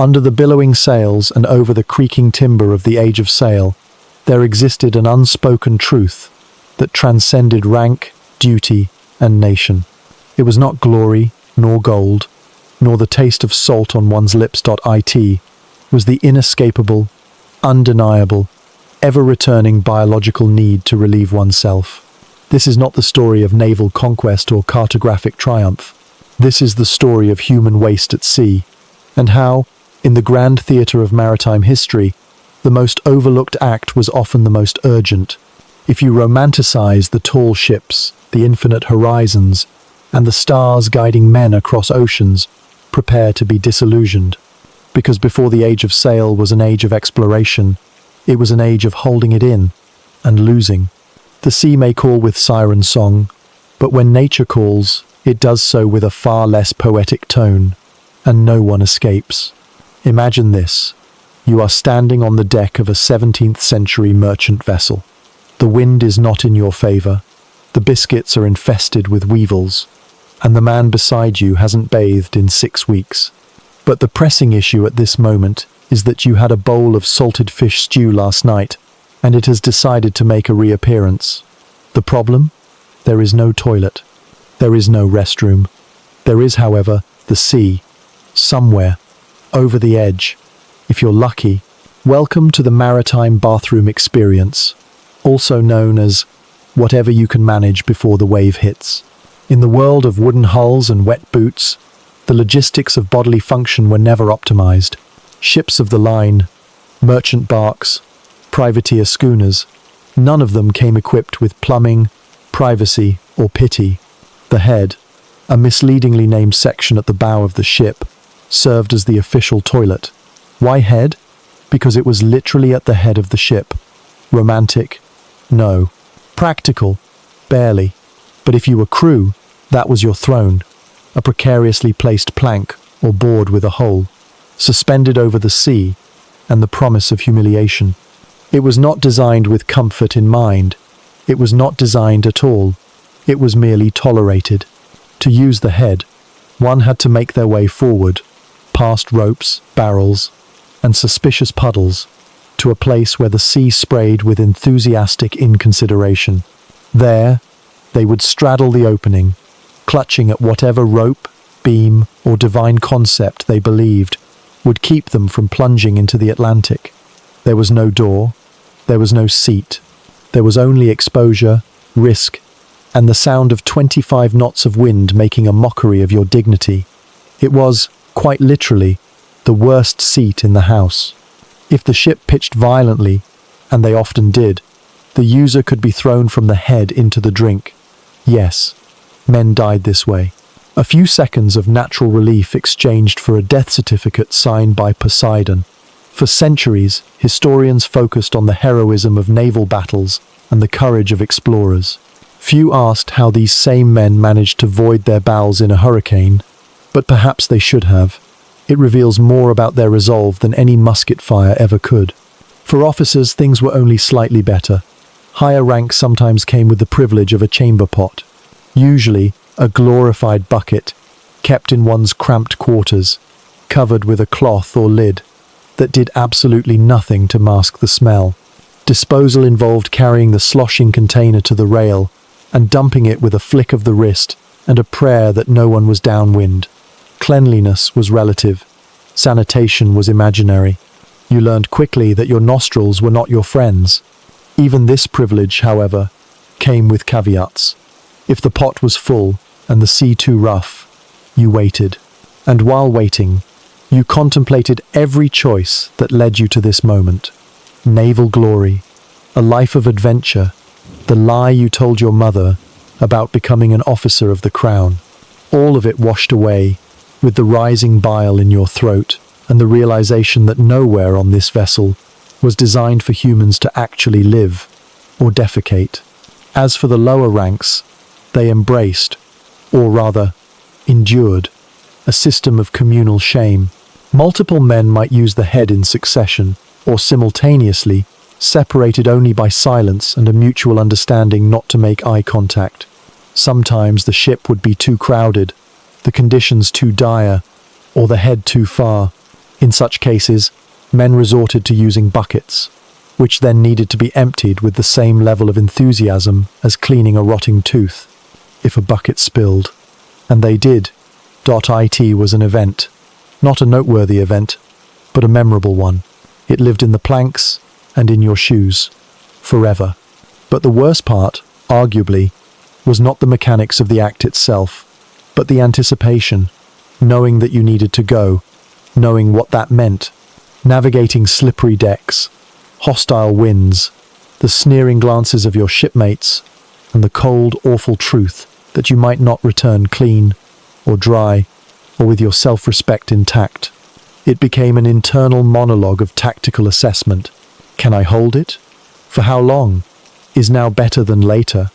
Under the billowing sails and over the creaking timber of the Age of Sail, there existed an unspoken truth that transcended rank, duty, and nation. It was not glory, nor gold, nor the taste of salt on one's lips. It was the inescapable, undeniable, ever-returning biological need to relieve oneself. This is not the story of naval conquest or cartographic triumph. This is the story of human waste at sea, and how, in the grand theatre of maritime history, the most overlooked act was often the most urgent. If you romanticize the tall ships, the infinite horizons, and the stars guiding men across oceans, prepare to be disillusioned. Because before the Age of Sail was an age of exploration, it was an age of holding it in and losing. The sea may call with siren song, but when nature calls, it does so with a far less poetic tone, and no one escapes. Imagine this. You are standing on the deck of a 17th century merchant vessel. The wind is not in your favor, the biscuits are infested with weevils, and the man beside you hasn't bathed in 6 weeks. But the pressing issue at this moment is that you had a bowl of salted fish stew last night, and it has decided to make a reappearance. The problem? There is no toilet. There is no restroom. There is, however, the sea. Somewhere. Over the edge. If you're lucky, welcome to the maritime bathroom experience, also known as whatever you can manage before the wave hits. In the world of wooden hulls and wet boots, the logistics of bodily function were never optimized. Ships of the line, merchant barks, privateer schooners, none of them came equipped with plumbing, privacy, or pity. The head, a misleadingly named section at the bow of the ship, served as the official toilet. Why head? Because it was literally at the head of the ship. Romantic? No. Practical? Barely. But if you were crew, that was your throne, a precariously placed plank or board with a hole, suspended over the sea and the promise of humiliation. It was not designed with comfort in mind. It was not designed at all. It was merely tolerated. To use the head, one had to make their way forward, past ropes, barrels, and suspicious puddles, to a place where the sea sprayed with enthusiastic inconsideration. There, they would straddle the opening, clutching at whatever rope, beam, or divine concept they believed would keep them from plunging into the Atlantic. There was no door, there was no seat, there was only exposure, risk, and the sound of 25 knots of wind making a mockery of your dignity. It was, quite literally, the worst seat in the house. If the ship pitched violently, and they often did, the user could be thrown from the head into the drink. Yes, men died this way. A few seconds of natural relief exchanged for a death certificate signed by Poseidon. For centuries, historians focused on the heroism of naval battles and the courage of explorers. Few asked how these same men managed to void their bowels in a hurricane, but perhaps they should have. It reveals more about their resolve than any musket fire ever could. For officers, things were only slightly better. Higher ranks sometimes came with the privilege of a chamber pot, usually a glorified bucket, kept in one's cramped quarters, covered with a cloth or lid that did absolutely nothing to mask the smell. Disposal involved carrying the sloshing container to the rail and dumping it with a flick of the wrist and a prayer that no one was downwind. Cleanliness was relative. Sanitation was imaginary. You learned quickly that your nostrils were not your friends. Even this privilege, however, came with caveats. If the pot was full and the sea too rough, you waited. And while waiting, you contemplated every choice that led you to this moment. Naval glory, a life of adventure, the lie you told your mother about becoming an officer of the crown. All of it washed away with the rising bile in your throat and the realization that nowhere on this vessel was designed for humans to actually live or defecate. As for the lower ranks, they embraced, or rather, endured, a system of communal shame. Multiple men might use the head in succession, or simultaneously, separated only by silence and a mutual understanding not to make eye contact. Sometimes the ship would be too crowded, the conditions too dire, or the head too far. In such cases, men resorted to using buckets, which then needed to be emptied with the same level of enthusiasm as cleaning a rotting tooth. If a bucket spilled, and they did, .it was an event. Not a noteworthy event, but a memorable one. It lived in the planks and in your shoes, forever. But the worst part, arguably, was not the mechanics of the act itself, but the anticipation, knowing that you needed to go, knowing what that meant, navigating slippery decks, hostile winds, the sneering glances of your shipmates, and the cold, awful truth that you might not return clean or dry or with your self-respect intact. It became an internal monologue of tactical assessment. Can I hold it? For how long? Is now better than later?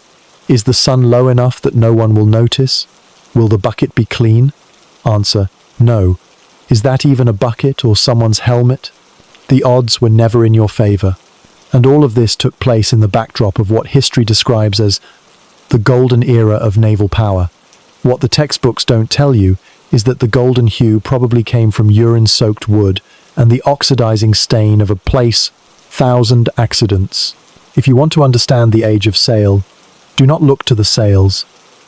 Is the sun low enough that no one will notice? Will the bucket be clean? Answer, no. Is that even a bucket or someone's helmet? The odds were never in your favor. And all of this took place in the backdrop of what history describes as the golden era of naval power. What the textbooks don't tell you is that the golden hue probably came from urine-soaked wood and the oxidizing stain of a place, 1,000 accidents. If you want to understand the age of sail, do not look to the sails.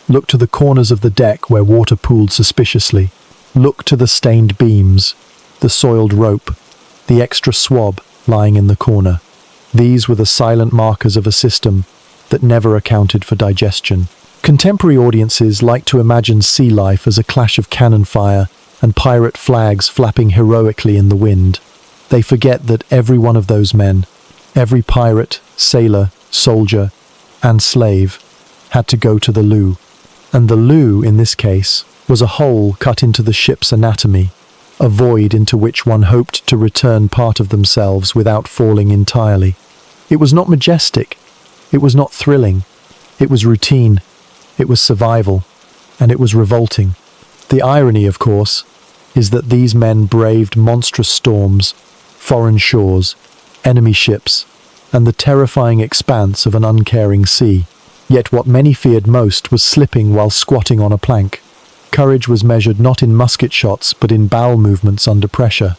Look to the corners of the deck where water pooled suspiciously. Look to the stained beams, the soiled rope, the extra swab lying in the corner. These were the silent markers of a system that never accounted for digestion. Contemporary audiences like to imagine sea life as a clash of cannon fire and pirate flags flapping heroically in the wind. They forget that every one of those men, every pirate, sailor, soldier, and slave, had to go to the loo. And the loo, in this case, was a hole cut into the ship's anatomy, a void into which one hoped to return part of themselves without falling entirely. It was not majestic, it was not thrilling, it was routine, it was survival, and it was revolting. The irony, of course, is that these men braved monstrous storms, foreign shores, enemy ships, and the terrifying expanse of an uncaring sea. Yet what many feared most was slipping while squatting on a plank. Courage was measured not in musket shots but in bowel movements under pressure.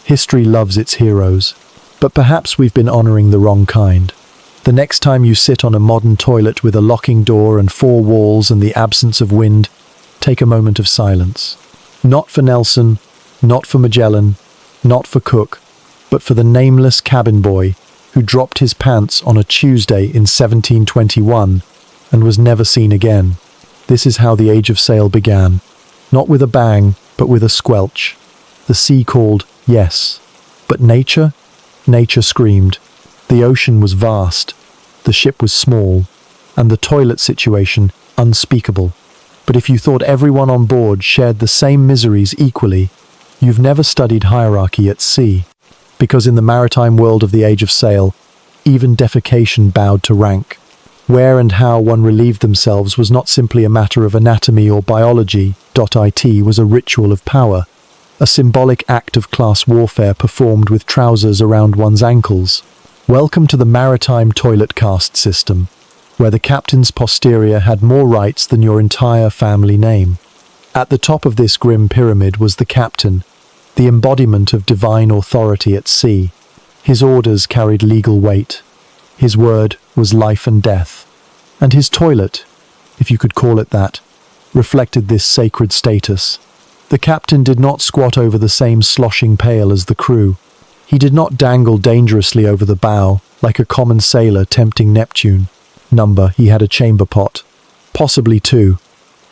History loves its heroes, but perhaps we've been honoring the wrong kind. The next time you sit on a modern toilet with a locking door and 4 walls and the absence of wind, take a moment of silence. Not for Nelson, not for Magellan, not for Cook, but for the nameless cabin boy who dropped his pants on a Tuesday in 1721 and was never seen again. This is how the Age of Sail began. Not with a bang, but with a squelch. The sea called, yes. But nature? Nature screamed. The ocean was vast, the ship was small, and the toilet situation unspeakable. But if you thought everyone on board shared the same miseries equally, you've never studied hierarchy at sea. Because in the maritime world of the Age of Sail, even defecation bowed to rank. Where and how one relieved themselves was not simply a matter of anatomy or biology. It was a ritual of power, a symbolic act of class warfare performed with trousers around one's ankles. Welcome to the maritime toilet caste system, where the captain's posterior had more rights than your entire family name. At the top of this grim pyramid was the captain, the embodiment of divine authority at sea. His orders carried legal weight. His word was life and death. And his toilet, if you could call it that, reflected this sacred status. The captain did not squat over the same sloshing pail as the crew. He did not dangle dangerously over the bow, like a common sailor tempting Neptune. He had a chamber pot. Possibly 2.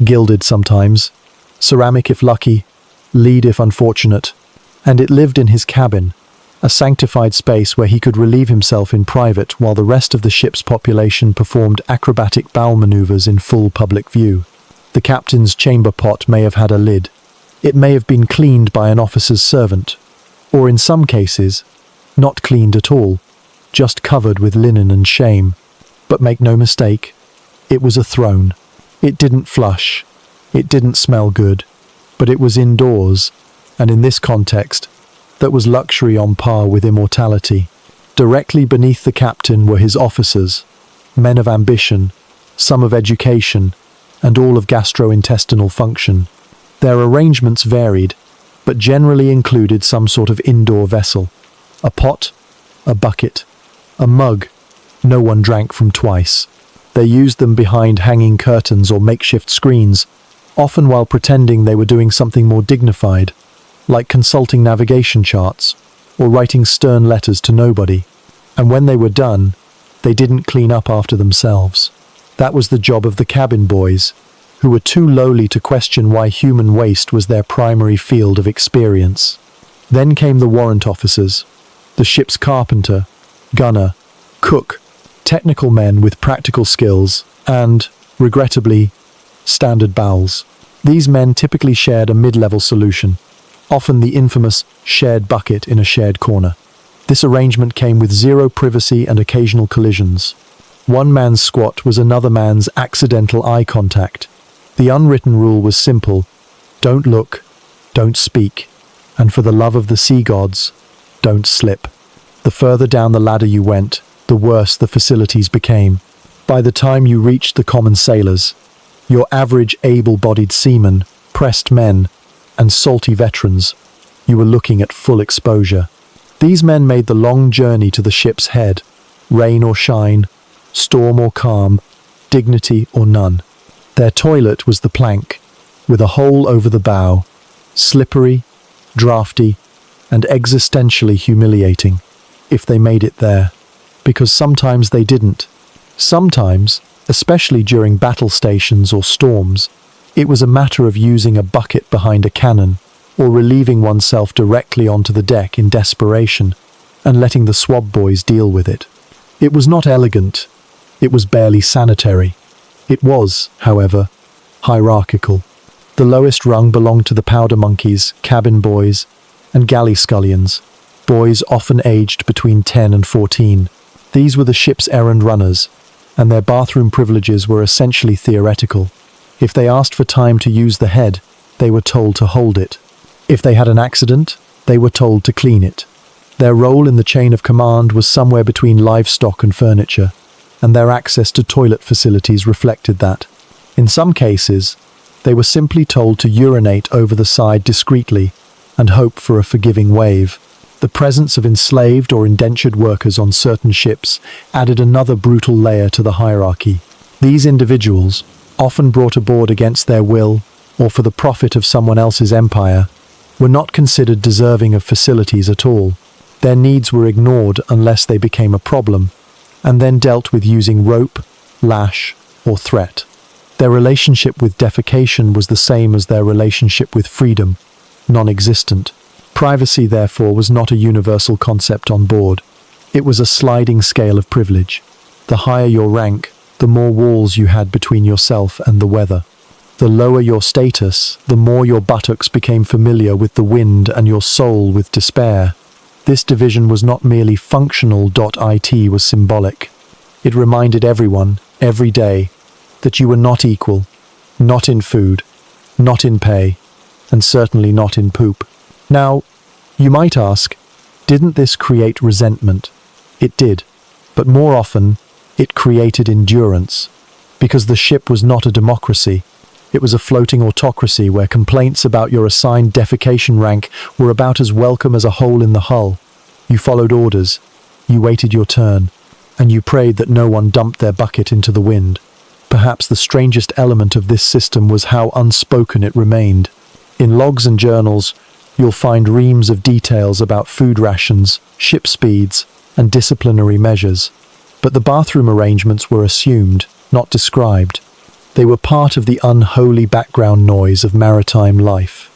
Gilded sometimes. Ceramic if lucky. Lead if unfortunate. And it lived in his cabin, a sanctified space where he could relieve himself in private while the rest of the ship's population performed acrobatic bowel maneuvers in full public view. The captain's chamber pot may have had a lid. It may have been cleaned by an officer's servant, or in some cases, not cleaned at all, just covered with linen and shame. But make no mistake, it was a throne. It didn't flush, it didn't smell good, but it was indoors, and in this context, that was luxury on par with immortality. Directly beneath the captain were his officers, men of ambition, some of education, and all of gastrointestinal function. Their arrangements varied, but generally included some sort of indoor vessel. A pot, a bucket, a mug. No one drank from twice. They used them behind hanging curtains or makeshift screens, often while pretending they were doing something more dignified, like consulting navigation charts or writing stern letters to nobody. And when they were done, they didn't clean up after themselves. That was the job of the cabin boys, who were too lowly to question why human waste was their primary field of experience. Then came the warrant officers, the ship's carpenter, gunner, cook, technical men with practical skills, and, regrettably, standard bowels. These men typically shared a mid-level solution, often the infamous shared bucket in a shared corner. This arrangement came with zero privacy and occasional collisions. One man's squat was another man's accidental eye contact. The unwritten rule was simple: don't look, don't speak, and for the love of the sea gods, don't slip. The further down the ladder you went, the worse the facilities became. By the time you reached the common sailors, your average able-bodied seamen, pressed men, and salty veterans, you were looking at full exposure. These men made the long journey to the ship's head, rain or shine, storm or calm, dignity or none. Their toilet was the plank, with a hole over the bow, slippery, drafty, and existentially humiliating, if they made it there, because sometimes they didn't. Sometimes, especially during battle stations or storms, it was a matter of using a bucket behind a cannon, or relieving oneself directly onto the deck in desperation, and letting the swab boys deal with it. It was not elegant, it was barely sanitary. It was, however, hierarchical. The lowest rung belonged to the powder monkeys, cabin boys, and galley scullions, boys often aged between 10 and 14. These were the ship's errand runners, and their bathroom privileges were essentially theoretical. If they asked for time to use the head, they were told to hold it. If they had an accident, they were told to clean it. Their role in the chain of command was somewhere between livestock and furniture, and their access to toilet facilities reflected that. In some cases, they were simply told to urinate over the side discreetly and hope for a forgiving wave. The presence of enslaved or indentured workers on certain ships added another brutal layer to the hierarchy. These individuals, often brought aboard against their will or for the profit of someone else's empire, were not considered deserving of facilities at all. Their needs were ignored unless they became a problem, and then dealt with using rope, lash, or threat. Their relationship with defecation was the same as their relationship with freedom, non-existent. Privacy, therefore, was not a universal concept on board. It was a sliding scale of privilege. The higher your rank, the more walls you had between yourself and the weather. The lower your status, the more your buttocks became familiar with the wind and your soul with despair. This division was not merely functional. It was symbolic. It reminded everyone, every day, that you were not equal, not in food, not in pay, and certainly not in poop. Now, you might ask, didn't this create resentment? It did, but more often, it created endurance, because the ship was not a democracy. It was a floating autocracy where complaints about your assigned defecation rank were about as welcome as a hole in the hull. You followed orders, you waited your turn, and you prayed that no one dumped their bucket into the wind. Perhaps the strangest element of this system was how unspoken it remained. In logs and journals, you'll find reams of details about food rations, ship speeds, and disciplinary measures. But the bathroom arrangements were assumed, not described. They were part of the unholy background noise of maritime life.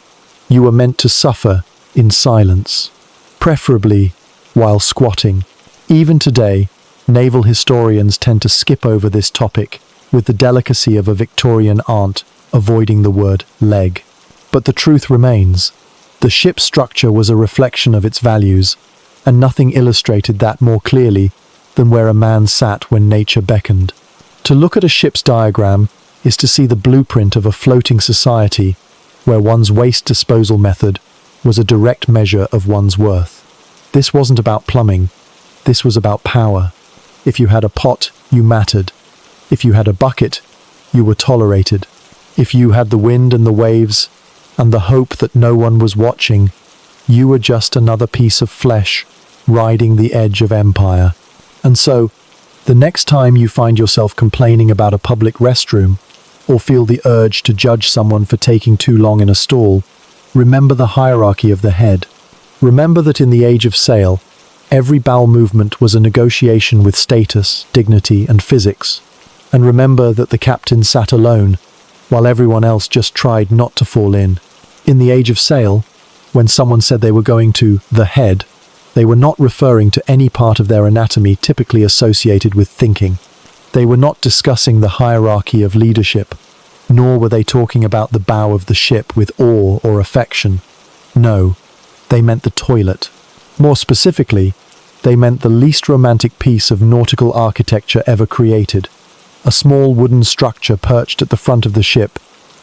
You were meant to suffer in silence, preferably while squatting. Even today, naval historians tend to skip over this topic with the delicacy of a Victorian aunt avoiding the word leg. But the truth remains. The ship's structure was a reflection of its values, and nothing illustrated that more clearly than where a man sat when nature beckoned. To look at a ship's diagram is to see the blueprint of a floating society where one's waste disposal method was a direct measure of one's worth. This wasn't about plumbing, this was about power. If you had a pot, you mattered. If you had a bucket, you were tolerated. If you had the wind and the waves, and the hope that no one was watching, you were just another piece of flesh riding the edge of empire. And so, the next time you find yourself complaining about a public restroom, or feel the urge to judge someone for taking too long in a stall, remember the hierarchy of the head. Remember that in the age of sail, every bowel movement was a negotiation with status, dignity, and physics. And remember that the captain sat alone, while everyone else just tried not to fall in. In the age of sail, when someone said they were going to the head, they were not referring to any part of their anatomy typically associated with thinking. They were not discussing the hierarchy of leadership, nor were they talking about the bow of the ship with awe or affection. No, they meant the toilet. More specifically, they meant the least romantic piece of nautical architecture ever created, a small wooden structure perched at the front of the ship,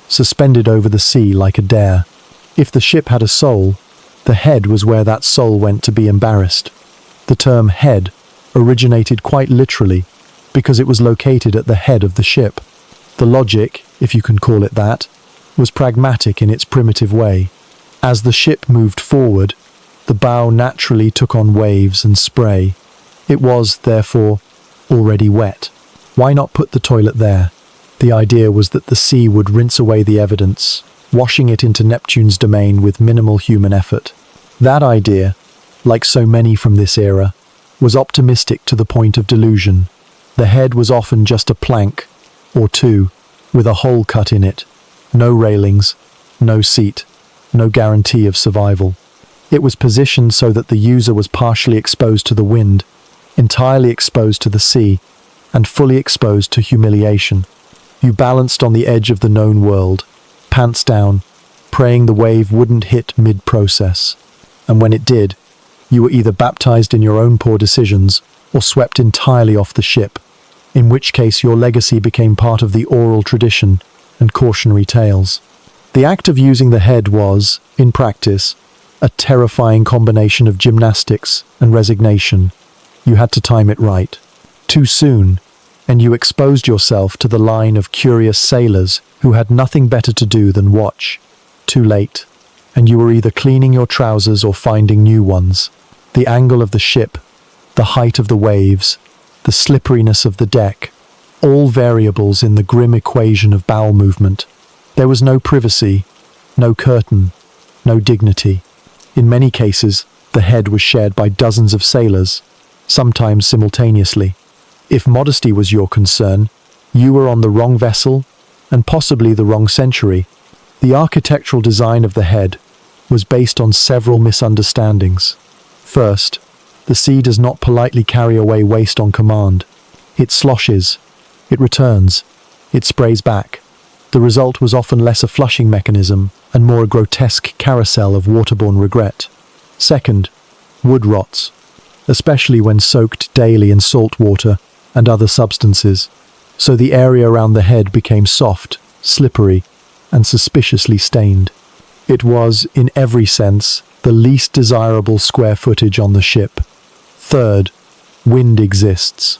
suspended over the sea like a dare. If the ship had a soul, the head was where that soul went to be embarrassed. The term head originated quite literally because it was located at the head of the ship. The logic, if you can call it that, was pragmatic in its primitive way. As the ship moved forward, the bow naturally took on waves and spray. It was, therefore, already wet. Why not put the toilet there? The idea was that the sea would rinse away the evidence, washing it into Neptune's domain with minimal human effort. That idea, like so many from this era, was optimistic to the point of delusion. The head was often just a plank, or two, with a hole cut in it. No railings, no seat, no guarantee of survival. It was positioned so that the user was partially exposed to the wind, entirely exposed to the sea, and fully exposed to humiliation. You balanced on the edge of the known world, pants down, praying the wave wouldn't hit mid-process. And when it did, you were either baptized in your own poor decisions or swept entirely off the ship, in which case your legacy became part of the oral tradition and cautionary tales. The act of using the head was, in practice, a terrifying combination of gymnastics and resignation. You had to time it right. Too soon, and you exposed yourself to the line of curious sailors who had nothing better to do than watch. Too late, and you were either cleaning your trousers or finding new ones. The angle of the ship, the height of the waves, the slipperiness of the deck, all variables in the grim equation of bowel movement. There was no privacy, no curtain, no dignity. In many cases, the head was shared by dozens of sailors, sometimes simultaneously. If modesty was your concern, you were on the wrong vessel and possibly the wrong century. The architectural design of the head was based on several misunderstandings. First, the sea does not politely carry away waste on command. It sloshes, it returns, it sprays back. The result was often less a flushing mechanism and more a grotesque carousel of waterborne regret. Second, wood rots, especially when soaked daily in salt water and other substances, so the area around the head became soft, slippery, and suspiciously stained. It was, in every sense, the least desirable square footage on the ship. Third, wind exists.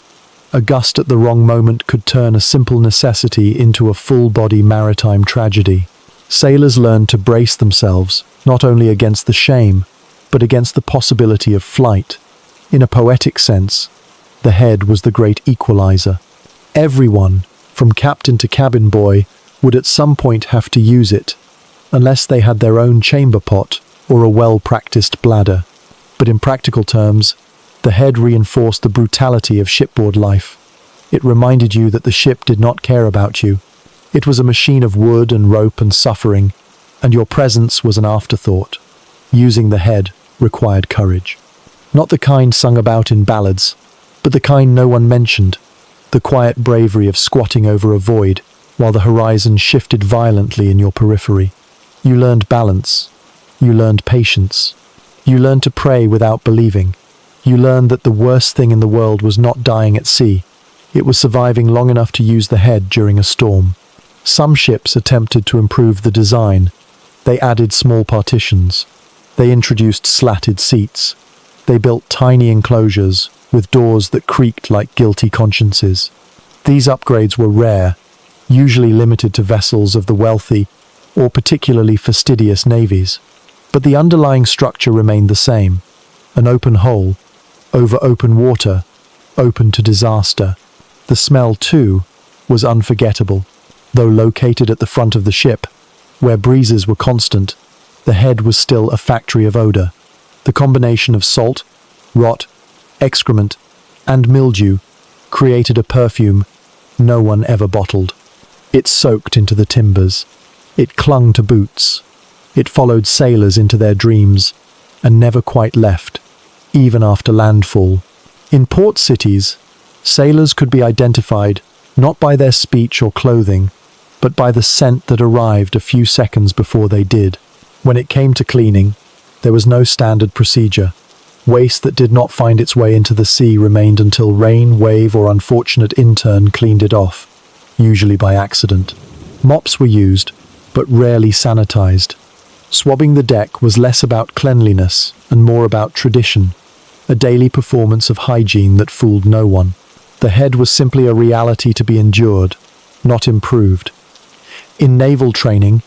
A gust at the wrong moment could turn a simple necessity into a full-body maritime tragedy. Sailors learned to brace themselves, not only against the shame, but against the possibility of flight. In a poetic sense, the head was the great equalizer. Everyone, from captain to cabin boy, would at some point have to use it, unless they had their own chamber pot or a well-practiced bladder. But in practical terms, the head reinforced the brutality of shipboard life. It reminded you that the ship did not care about you. It was a machine of wood and rope and suffering, and your presence was an afterthought. Using the head required courage. Not the kind sung about in ballads, but the kind no one mentioned, the quiet bravery of squatting over a void while the horizon shifted violently in your periphery. You learned balance. You learned patience. You learned to pray without believing. You learned that the worst thing in the world was not dying at sea. It was surviving long enough to use the head during a storm. Some ships attempted to improve the design. They added small partitions. They introduced slatted seats. They built tiny enclosures with doors that creaked like guilty consciences. These upgrades were rare, usually limited to vessels of the wealthy or particularly fastidious navies. But the underlying structure remained the same: an open hole, over open water, open to disaster. The smell, too, was unforgettable. Though located at the front of the ship, where breezes were constant, the head was still a factory of odor. The combination of salt, rot, excrement, and mildew created a perfume no one ever bottled. It soaked into the timbers. It clung to boots. It followed sailors into their dreams and never quite left, even after landfall. In port cities, sailors could be identified not by their speech or clothing, but by the scent that arrived a few seconds before they did. When it came to cleaning, there was no standard procedure. Waste that did not find its way into the sea remained until rain, wave, or unfortunate intern cleaned it off, usually by accident. Mops were used, but rarely sanitized. Swabbing the deck was less about cleanliness and more about tradition, a daily performance of hygiene that fooled no one. The head was simply a reality to be endured, not improved. In naval training,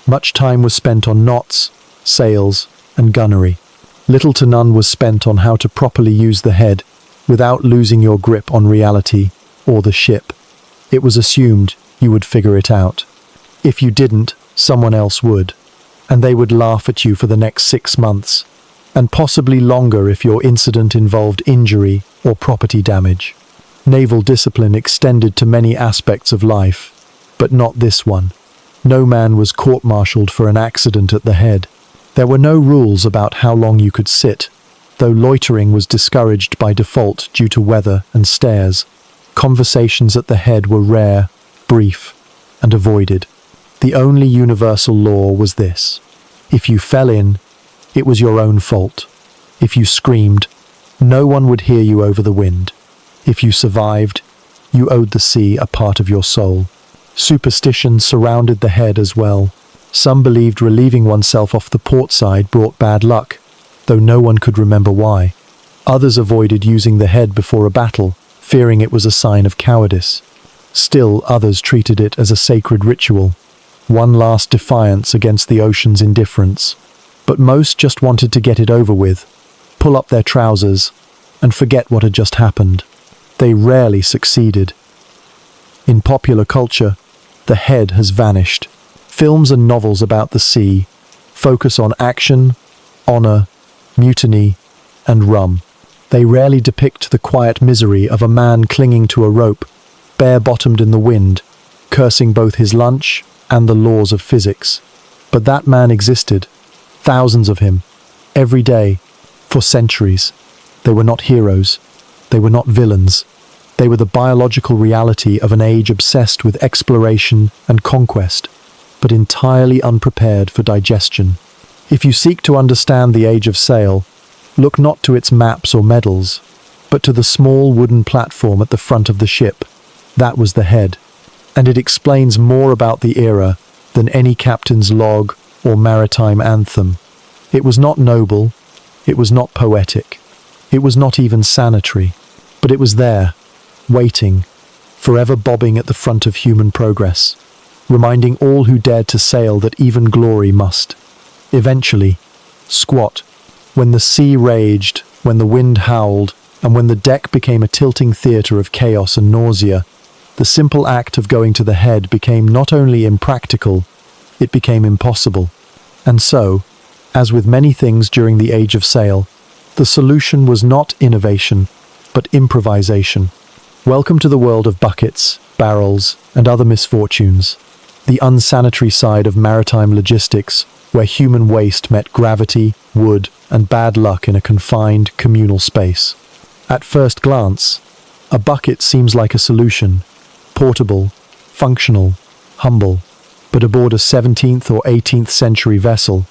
much time was spent on knots, sails, and gunnery. Little to none was spent on how to properly use the head without losing your grip on reality or the ship. It was assumed you would figure it out. If you didn't, someone else would, and they would laugh at you for the next 6 months, and possibly longer if your incident involved injury or property damage. Naval discipline extended to many aspects of life, but not this one. No man was court-martialed for an accident at the head. There were no rules about how long you could sit, though loitering was discouraged by default due to weather and stares. Conversations at the head were rare, brief, and avoided. The only universal law was this: if you fell in, it was your own fault. If you screamed, no one would hear you over the wind. If you survived, you owed the sea a part of your soul. Superstition surrounded the head as well. Some believed relieving oneself off the port side brought bad luck, though no one could remember why. Others avoided using the head before a battle, fearing it was a sign of cowardice. Still others treated it as a sacred ritual, one last defiance against the ocean's indifference. But most just wanted to get it over with, pull up their trousers, and forget what had just happened. They rarely succeeded. In popular culture, the head has vanished. Films and novels about the sea focus on action, honor, mutiny, and rum. They rarely depict the quiet misery of a man clinging to a rope, bare-bottomed in the wind, cursing both his lunch and the laws of physics. But that man existed, thousands of him, every day, for centuries. They were not heroes. They were not villains. They were the biological reality of an age obsessed with exploration and conquest, but entirely unprepared for digestion. If you seek to understand the Age of Sail, look not to its maps or medals, but to the small wooden platform at the front of the ship. That was the head, and it explains more about the era than any captain's log or maritime anthem. It was not noble, it was not poetic, it was not even sanitary, but it was there, waiting, forever bobbing at the front of human progress, reminding all who dared to sail that even glory must eventually squat. When the sea raged, when the wind howled, and when the deck became a tilting theatre of chaos and nausea, the simple act of going to the head became not only impractical, it became impossible. And so, as with many things during the Age of Sail, the solution was not innovation, but improvisation. Welcome to the world of buckets, barrels, and other misfortunes, the unsanitary side of maritime logistics, where human waste met gravity, wood, and bad luck in a confined, communal space. At first glance, a bucket seems like a solution: portable, functional, humble. But aboard a 17th or 18th century vessel,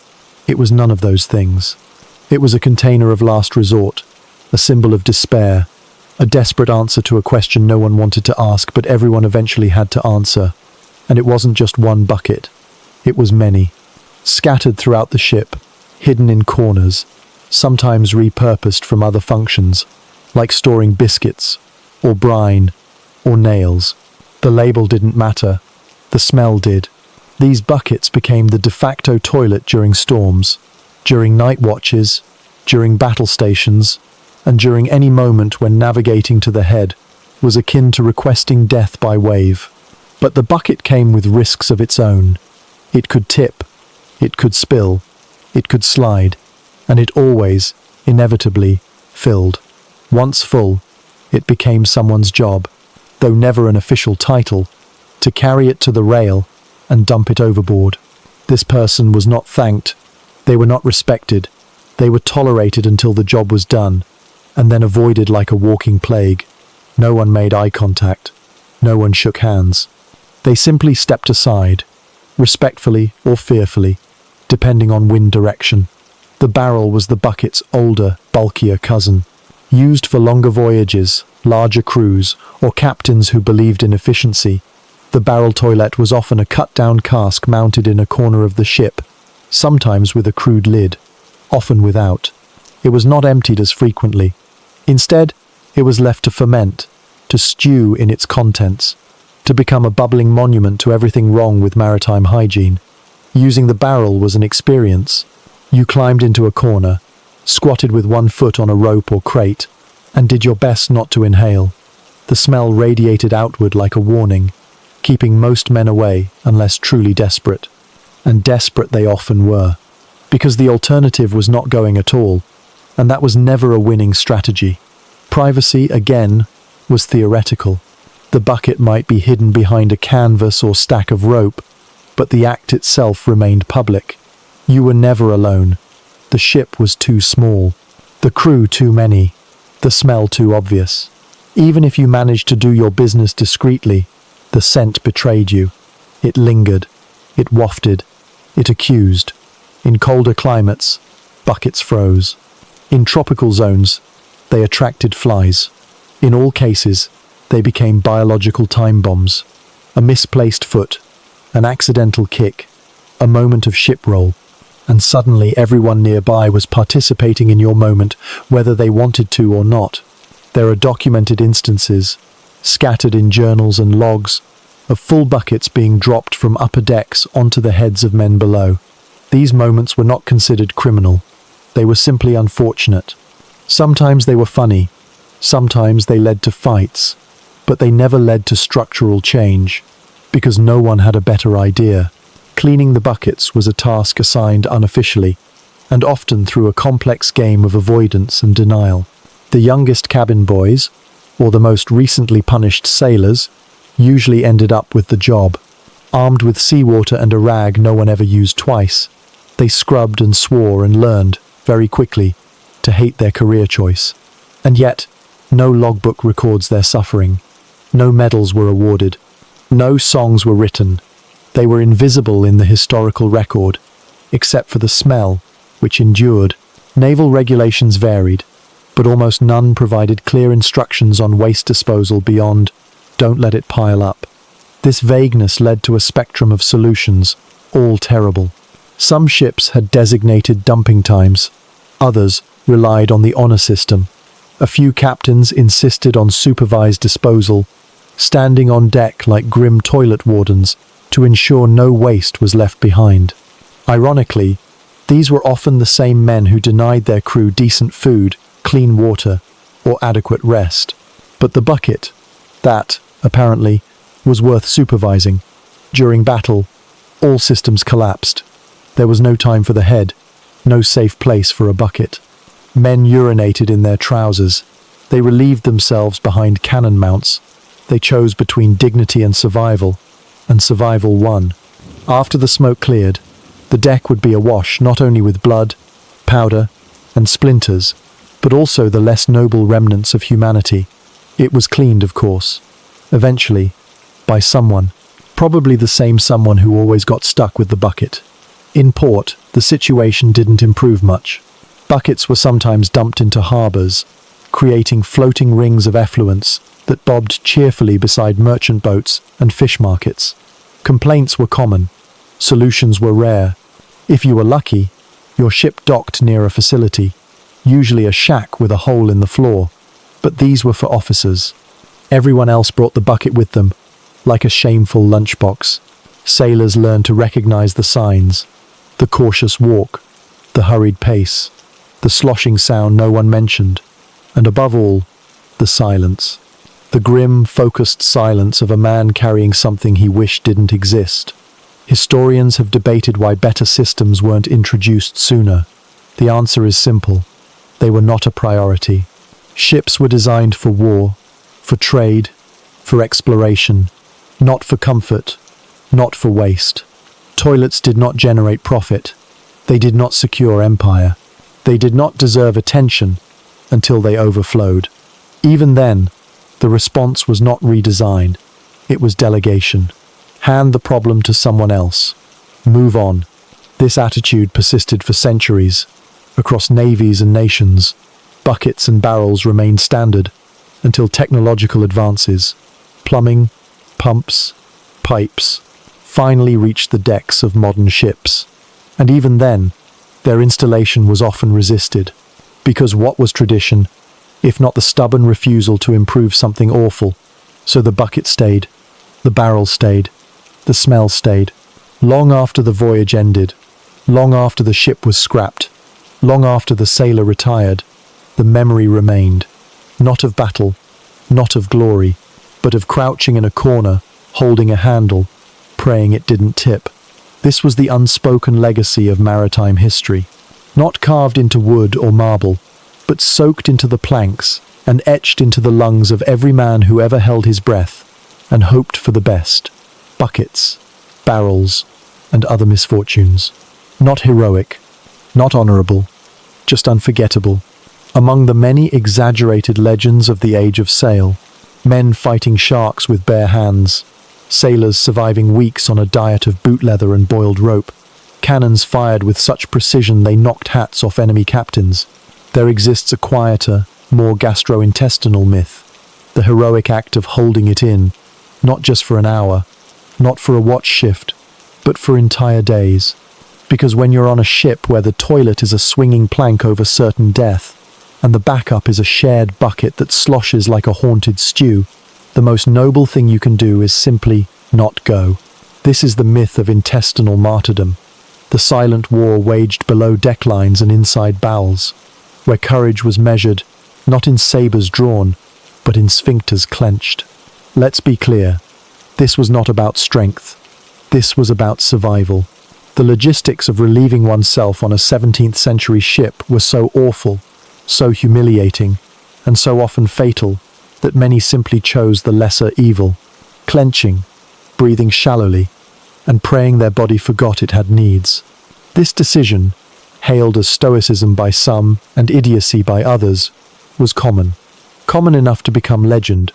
it was none of those things. It was a container of last resort, a symbol of despair, a desperate answer to a question no one wanted to ask, but everyone eventually had to answer. And it wasn't just one bucket, it was many, scattered throughout the ship, hidden in corners, sometimes repurposed from other functions, like storing biscuits, or brine, or nails. The label didn't matter, the smell did. These buckets became the de facto toilet during storms, during night watches, during battle stations, and during any moment when navigating to the head was akin to requesting death by wave. But the bucket came with risks of its own. It could tip, it could spill, it could slide, and it always, inevitably, filled. Once full, it became someone's job, though never an official title, to carry it to the rail and dump it overboard. This person was not thanked, they were not respected, they were tolerated until the job was done, and then avoided like a walking plague. No one made eye contact, no one shook hands. They simply stepped aside, respectfully or fearfully, depending on wind direction. The barrel was the bucket's older, bulkier cousin, used for longer voyages, larger crews, or captains who believed in efficiency. The barrel toilet was often a cut-down cask mounted in a corner of the ship, sometimes with a crude lid, often without. It was not emptied as frequently. Instead, it was left to ferment, to stew in its contents, to become a bubbling monument to everything wrong with maritime hygiene. Using the barrel was an experience. You climbed into a corner, squatted with one foot on a rope or crate, and did your best not to inhale. The smell radiated outward like a warning, keeping most men away unless truly desperate. And desperate they often were, because the alternative was not going at all, and that was never a winning strategy. Privacy, again, was theoretical. The bucket might be hidden behind a canvas or stack of rope, but the act itself remained public. You were never alone. The ship was too small, the crew too many, the smell too obvious. Even if you managed to do your business discreetly, the scent betrayed you. It lingered, it wafted, it accused. In colder climates, buckets froze. In tropical zones, they attracted flies. In all cases, they became biological time bombs. A misplaced foot, an accidental kick, a moment of ship roll, and suddenly everyone nearby was participating in your moment, whether they wanted to or not. There are documented instances, scattered in journals and logs, of full buckets being dropped from upper decks onto the heads of men below. These moments were not considered criminal. They were simply unfortunate. Sometimes they were funny, sometimes they led to fights, but they never led to structural change, because no one had a better idea. Cleaning the buckets was a task assigned unofficially, and often through a complex game of avoidance and denial. The youngest cabin boys, or the most recently punished sailors, usually ended up with the job. Armed with seawater and a rag no one ever used twice, they scrubbed and swore and learned, very quickly, to hate their career choice. And yet, no logbook records their suffering. No medals were awarded. No songs were written. They were invisible in the historical record, except for the smell, which endured. Naval regulations varied, but almost none provided clear instructions on waste disposal beyond, "Don't let it pile up." This vagueness led to a spectrum of solutions, all terrible. Some ships had designated dumping times. Others relied on the honor system. A few captains insisted on supervised disposal, standing on deck like grim toilet wardens to ensure no waste was left behind. Ironically, these were often the same men who denied their crew decent food, clean water, or adequate rest. But the bucket, that, apparently, was worth supervising. During battle, all systems collapsed. There was no time for the head, no safe place for a bucket. Men urinated in their trousers. They relieved themselves behind cannon mounts. They chose between dignity and survival won. After the smoke cleared, the deck would be awash not only with blood, powder, and splinters, but also the less noble remnants of humanity. It was cleaned, of course, eventually, by someone, probably the same someone who always got stuck with the bucket. In port, the situation didn't improve much. Buckets were sometimes dumped into harbours, creating floating rings of effluence that bobbed cheerfully beside merchant boats and fish markets. Complaints were common. Solutions were rare. If you were lucky, your ship docked near a facility, usually a shack with a hole in the floor, but these were for officers. Everyone else brought the bucket with them, like a shameful lunchbox. Sailors learned to recognize the signs: the cautious walk, the hurried pace, the sloshing sound no one mentioned, and above all, the silence. The grim, focused silence of a man carrying something he wished didn't exist. Historians have debated why better systems weren't introduced sooner. The answer is simple: they were not a priority. Ships were designed for war, for trade, for exploration, not for comfort, not for waste. Toilets did not generate profit. They did not secure empire. They did not deserve attention until they overflowed. Even then, the response was not redesign. It was delegation. Hand the problem to someone else. Move on. This attitude persisted for centuries. Across navies and nations, buckets and barrels remained standard until technological advances, plumbing, pumps, pipes, finally reached the decks of modern ships. And even then, their installation was often resisted, because what was tradition, if not the stubborn refusal to improve something awful? So the bucket stayed, the barrel stayed, the smell stayed. Long after the voyage ended, long after the ship was scrapped, long after the sailor retired, the memory remained, not of battle, not of glory, but of crouching in a corner, holding a handle, praying it didn't tip. This was the unspoken legacy of maritime history, not carved into wood or marble, but soaked into the planks and etched into the lungs of every man who ever held his breath and hoped for the best. Buckets, barrels, and other misfortunes. Not heroic, not honorable, just unforgettable. Among the many exaggerated legends of the Age of Sail, men fighting sharks with bare hands, sailors surviving weeks on a diet of boot leather and boiled rope, cannons fired with such precision they knocked hats off enemy captains, there exists a quieter, more gastrointestinal myth, the heroic act of holding it in, not just for an hour, not for a watch shift, but for entire days. Because when you're on a ship where the toilet is a swinging plank over certain death, and the backup is a shared bucket that sloshes like a haunted stew, the most noble thing you can do is simply not go. This is the myth of intestinal martyrdom, the silent war waged below decklines and inside bowels, where courage was measured not in sabers drawn, but in sphincters clenched. Let's be clear, this was not about strength. This was about survival. The logistics of relieving oneself on a 17th century ship were so awful, so humiliating, and so often fatal that many simply chose the lesser evil, clenching, breathing shallowly, and praying their body forgot it had needs. This decision, hailed as stoicism by some and idiocy by others, was common enough to become legend.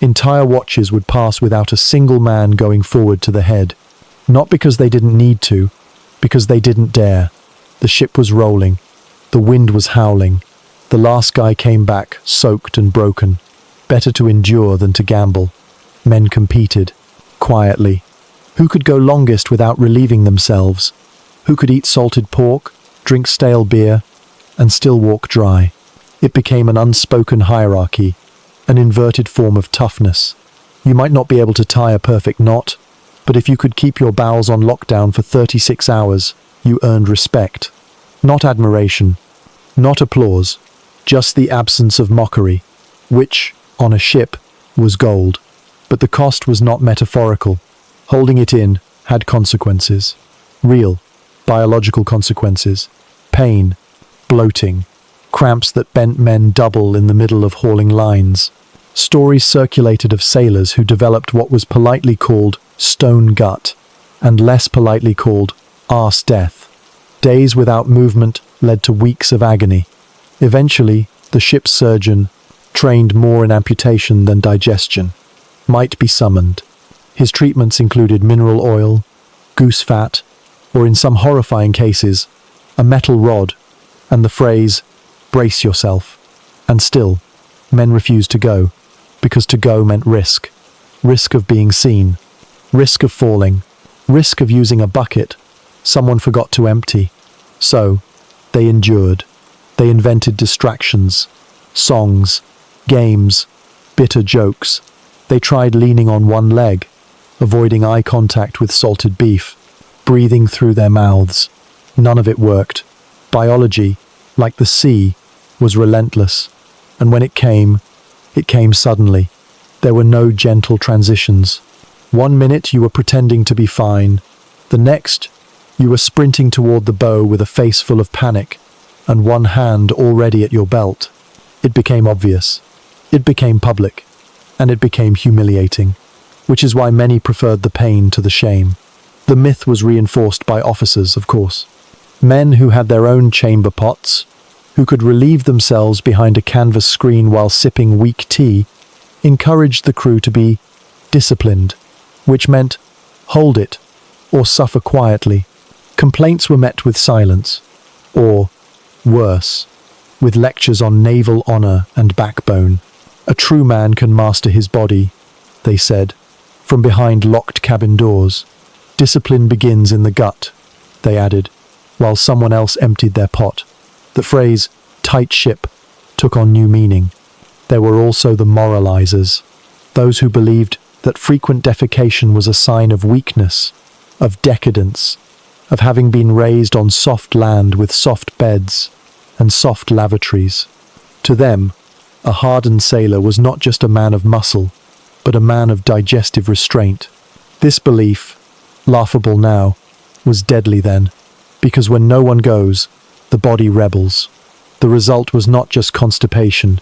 Entire watches would pass without a single man going forward to the head, not because they didn't need to, because they didn't dare. The ship was rolling, the wind was howling, the last guy came back, soaked and broken. Better to endure than to gamble. Men competed, quietly. Who could go longest without relieving themselves? Who could eat salted pork, drink stale beer, and still walk dry? It became an unspoken hierarchy, an inverted form of toughness. You might not be able to tie a perfect knot, but if you could keep your bowels on lockdown for 36 hours, you earned respect. Not admiration, not applause, just the absence of mockery, which, on a ship, was gold. But the cost was not metaphorical. Holding it in had consequences. Real, biological consequences. Pain, bloating, cramps that bent men double in the middle of hauling lines. Stories circulated of sailors who developed what was politely called stone gut, and less politely called arse death. Days without movement led to weeks of agony. Eventually, the ship's surgeon, trained more in amputation than digestion, might be summoned. His treatments included mineral oil, goose fat, or in some horrifying cases, a metal rod, and the phrase, "brace yourself." And still, men refused to go, because to go meant risk. Risk of being seen, risk of falling, risk of using a bucket someone forgot to empty. So, they endured. They invented distractions, songs, games, bitter jokes. They tried leaning on one leg, avoiding eye contact with salted beef, breathing through their mouths. None of it worked. Biology, like the sea, was relentless, and when it came suddenly. There were no gentle transitions. One minute you were pretending to be fine. The next, you were sprinting toward the bow with a face full of panic, and one hand already at your belt. It became obvious. It became public. And it became humiliating, which is why many preferred the pain to the shame. The myth was reinforced by officers, of course. Men who had their own chamber pots, who could relieve themselves behind a canvas screen while sipping weak tea, encouraged the crew to be disciplined, which meant hold it or suffer quietly. Complaints were met with silence, or, worse, with lectures on naval honor and backbone. A true man can master his body, they said, from behind locked cabin doors. Discipline begins in the gut, they added, while someone else emptied their pot. The phrase, tight ship, took on new meaning. There were also the moralizers, those who believed that frequent defecation was a sign of weakness, of decadence, of having been raised on soft land with soft beds and soft lavatories. To them, a hardened sailor was not just a man of muscle, but a man of digestive restraint. This belief, laughable now, was deadly then, because when no one goes, the body rebels. The result was not just constipation,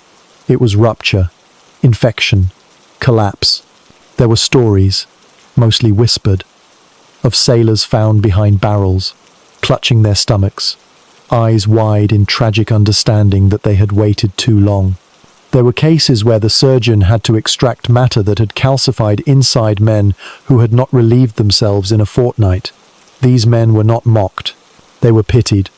it was rupture, infection, collapse. There were stories, mostly whispered, of sailors found behind barrels, clutching their stomachs, eyes wide in tragic understanding that they had waited too long. There were cases where the surgeon had to extract matter that had calcified inside men who had not relieved themselves in a fortnight. These men were not mocked. They were pitied.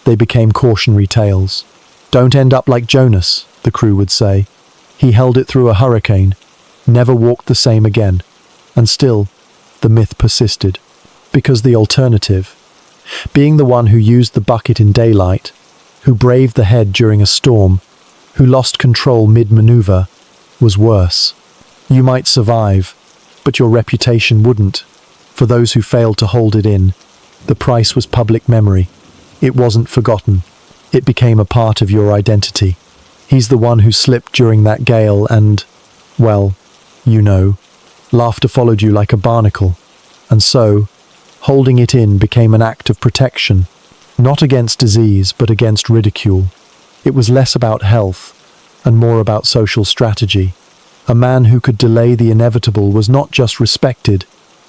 They became cautionary tales. "Don't end up like Jonas," the crew would say. "He held it through a hurricane, never walked the same again." And still, the myth persisted. Because the alternative, being the one who used the bucket in daylight, who braved the head during a storm, who lost control mid-maneuver, was worse. You might survive, but your reputation wouldn't. For those who failed to hold it in, the price was public memory. It wasn't forgotten. It became a part of your identity. He's the one who slipped during that gale and, well, you know, laughter followed you like a barnacle. And so, holding it in became an act of protection, not against disease, but against ridicule. It was less about health and more about social strategy. A man who could delay the inevitable was not just respected,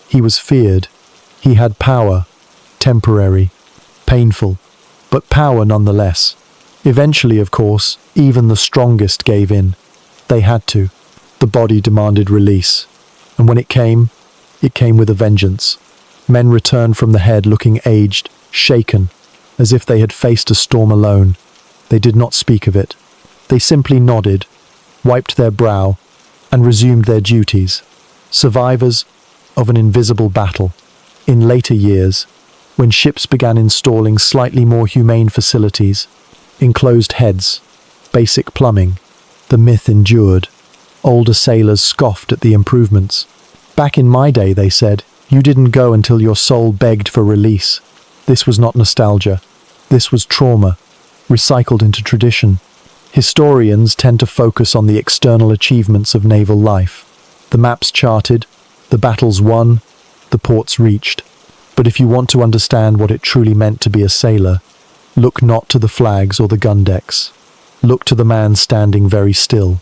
he was feared. He had power, temporary, painful, but power nonetheless. Eventually, of course, even the strongest gave in. They had to. The body demanded release. And when it came with a vengeance. Men returned from the head looking aged, shaken, as if they had faced a storm alone. They did not speak of it. They simply nodded, wiped their brow, and resumed their duties. Survivors of an invisible battle. In later years, when ships began installing slightly more humane facilities, enclosed heads, basic plumbing, the myth endured. Older sailors scoffed at the improvements. Back in my day, they said, you didn't go until your soul begged for release. This was not nostalgia. This was trauma, recycled into tradition. Historians tend to focus on the external achievements of naval life. The maps charted, the battles won, the ports reached. But if you want to understand what it truly meant to be a sailor, look not to the flags or the gun decks. Look to the man standing very still,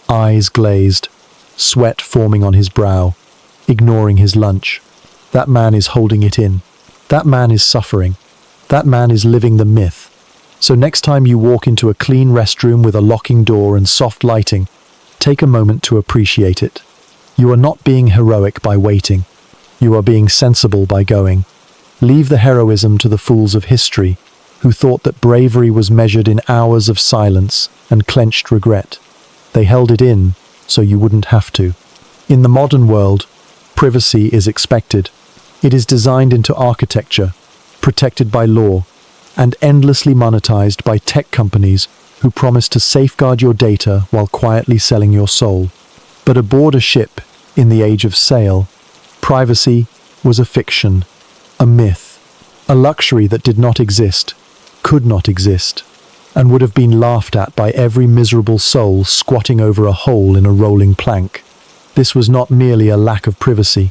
eyes glazed, sweat forming on his brow, ignoring his lunch. That man is holding it in. That man is suffering. That man is living the myth. So next time you walk into a clean restroom with a locking door and soft lighting, take a moment to appreciate it. You are not being heroic by waiting. You are being sensible by going. Leave the heroism to the fools of history, who thought that bravery was measured in hours of silence and clenched regret. They held it in, so you wouldn't have to. In the modern world, privacy is expected. It is designed into architecture, protected by law, and endlessly monetized by tech companies who promise to safeguard your data while quietly selling your soul. But aboard a ship, in the age of sail, Privacy was a fiction, a myth, a luxury that did not exist, could not exist, and would have been laughed at by every miserable soul squatting over a hole in a rolling plank. This was not merely a lack of privacy.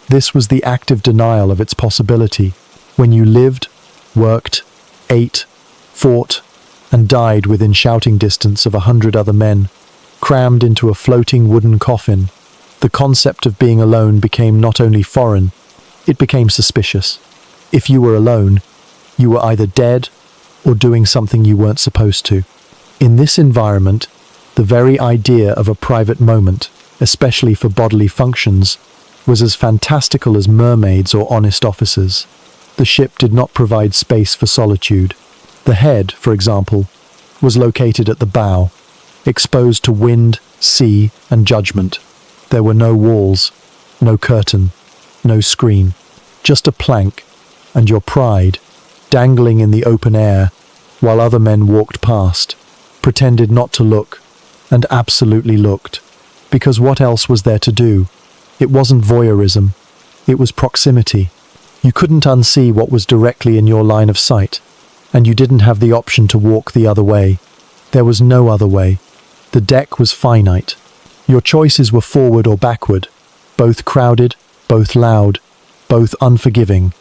This was the active denial of its possibility. When you lived, worked, ate, fought, and died within shouting distance of 100 other men, crammed into a floating wooden coffin, the concept of being alone became not only foreign, it became suspicious. If you were alone, you were either dead or doing something you weren't supposed to. In this environment, the very idea of a private moment, especially for bodily functions, was as fantastical as mermaids or honest officers. The ship did not provide space for solitude. The head, for example, was located at the bow, exposed to wind, sea, and judgment. There were no walls, no curtain, no screen, just a plank and your pride, dangling in the open air while other men walked past, pretended not to look, and absolutely looked. Because what else was there to do? It wasn't voyeurism, it was proximity. You couldn't unsee what was directly in your line of sight, and you didn't have the option to walk the other way. There was no other way. The deck was finite. Your choices were forward or backward, both crowded, both loud, both unforgiving.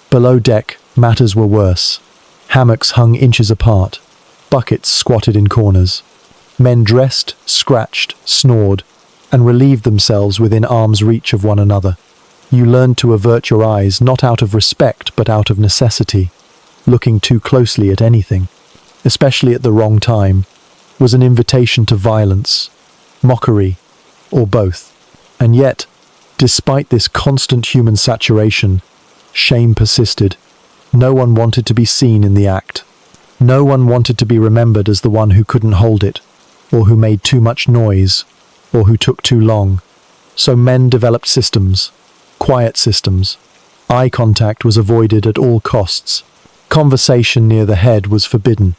Below deck, matters were worse. Hammocks hung inches apart, buckets squatted in corners. Men dressed, scratched, snored, and relieved themselves within arm's reach of one another. You learned to avert your eyes not out of respect but out of necessity. Looking too closely at anything, especially at the wrong time, was an invitation to violence, mockery, or both. And yet, despite this constant human saturation, shame persisted. No one wanted to be seen in the act. No one wanted to be remembered as the one who couldn't hold it, or who made too much noise, or who took too long. So men developed systems, quiet systems. Eye contact was avoided at all costs. Conversation near the head was forbidden.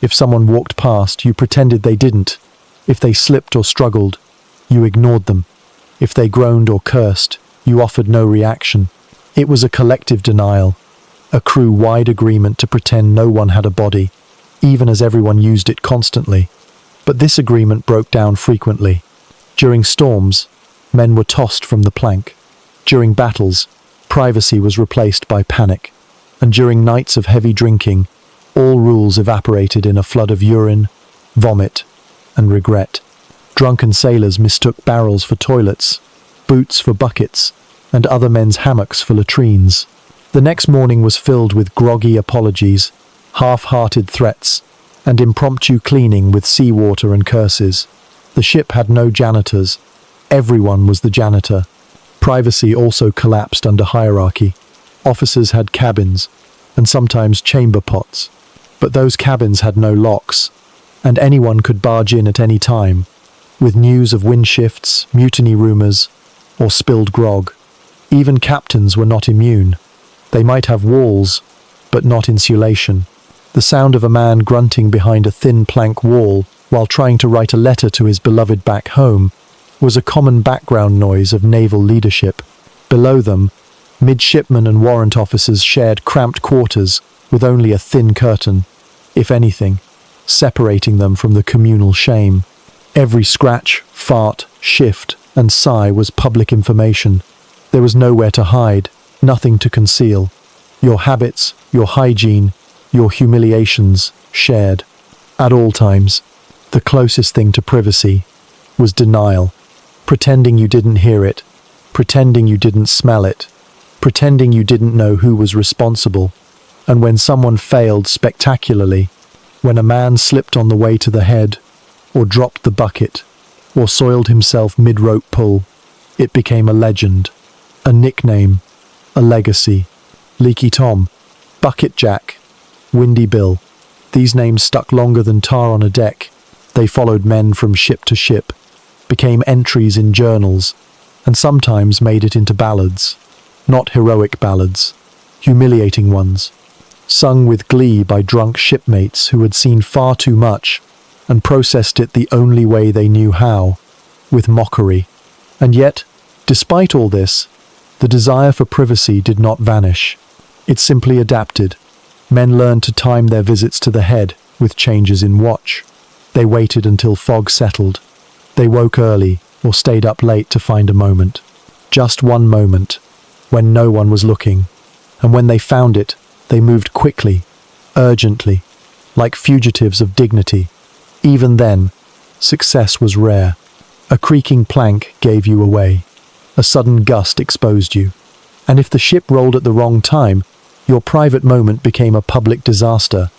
If someone walked past, you pretended they didn't. If they slipped or struggled, you ignored them. If they groaned or cursed, you offered no reaction. It was a collective denial, a crew-wide agreement to pretend no one had a body, even as everyone used it constantly. But this agreement broke down frequently. During storms, men were tossed from the plank. During battles, privacy was replaced by panic. And during nights of heavy drinking, all rules evaporated in a flood of urine, vomit, and regret. Drunken sailors mistook barrels for toilets, boots for buckets, and other men's hammocks for latrines. The next morning was filled with groggy apologies, half-hearted threats, and impromptu cleaning with seawater and curses. The ship had no janitors. Everyone was the janitor. Privacy also collapsed under hierarchy. Officers had cabins, and sometimes chamber pots. But those cabins had no locks, and anyone could barge in at any time, with news of wind shifts, mutiny rumours, or spilled grog. Even captains were not immune. They might have walls, but not insulation. The sound of a man grunting behind a thin plank wall while trying to write a letter to his beloved back home was a common background noise of naval leadership. Below them, midshipmen and warrant officers shared cramped quarters with only a thin curtain, if anything, separating them from the communal shame. Every scratch, fart, shift, and sigh was public information. There was nowhere to hide, nothing to conceal. Your habits, your hygiene, your humiliations shared. At all times, the closest thing to privacy was denial, pretending you didn't hear it, pretending you didn't smell it, pretending you didn't know who was responsible. And when someone failed spectacularly, when a man slipped on the way to the head, or dropped the bucket, or soiled himself mid-rope pull, it became a legend, a nickname, a legacy. Leaky Tom, Bucket Jack, Windy Bill. These names stuck longer than tar on a deck. They followed men from ship to ship, became entries in journals, and sometimes made it into ballads. Not heroic ballads, humiliating ones, sung with glee by drunk shipmates who had seen far too much and processed it the only way they knew how, with mockery. And yet, despite all this, the The desire for privacy did not vanish. It simply adapted. Men learned to time their visits to the head with changes in watch. They waited until fog settled. They woke early or stayed up late to find a moment. Just one moment, when no one was looking. And when they found it, they moved quickly, urgently, like fugitives of dignity. Even then, success was rare. A creaking plank gave you away. A sudden gust exposed you. And if the ship rolled at the wrong time, your private moment became a public disaster.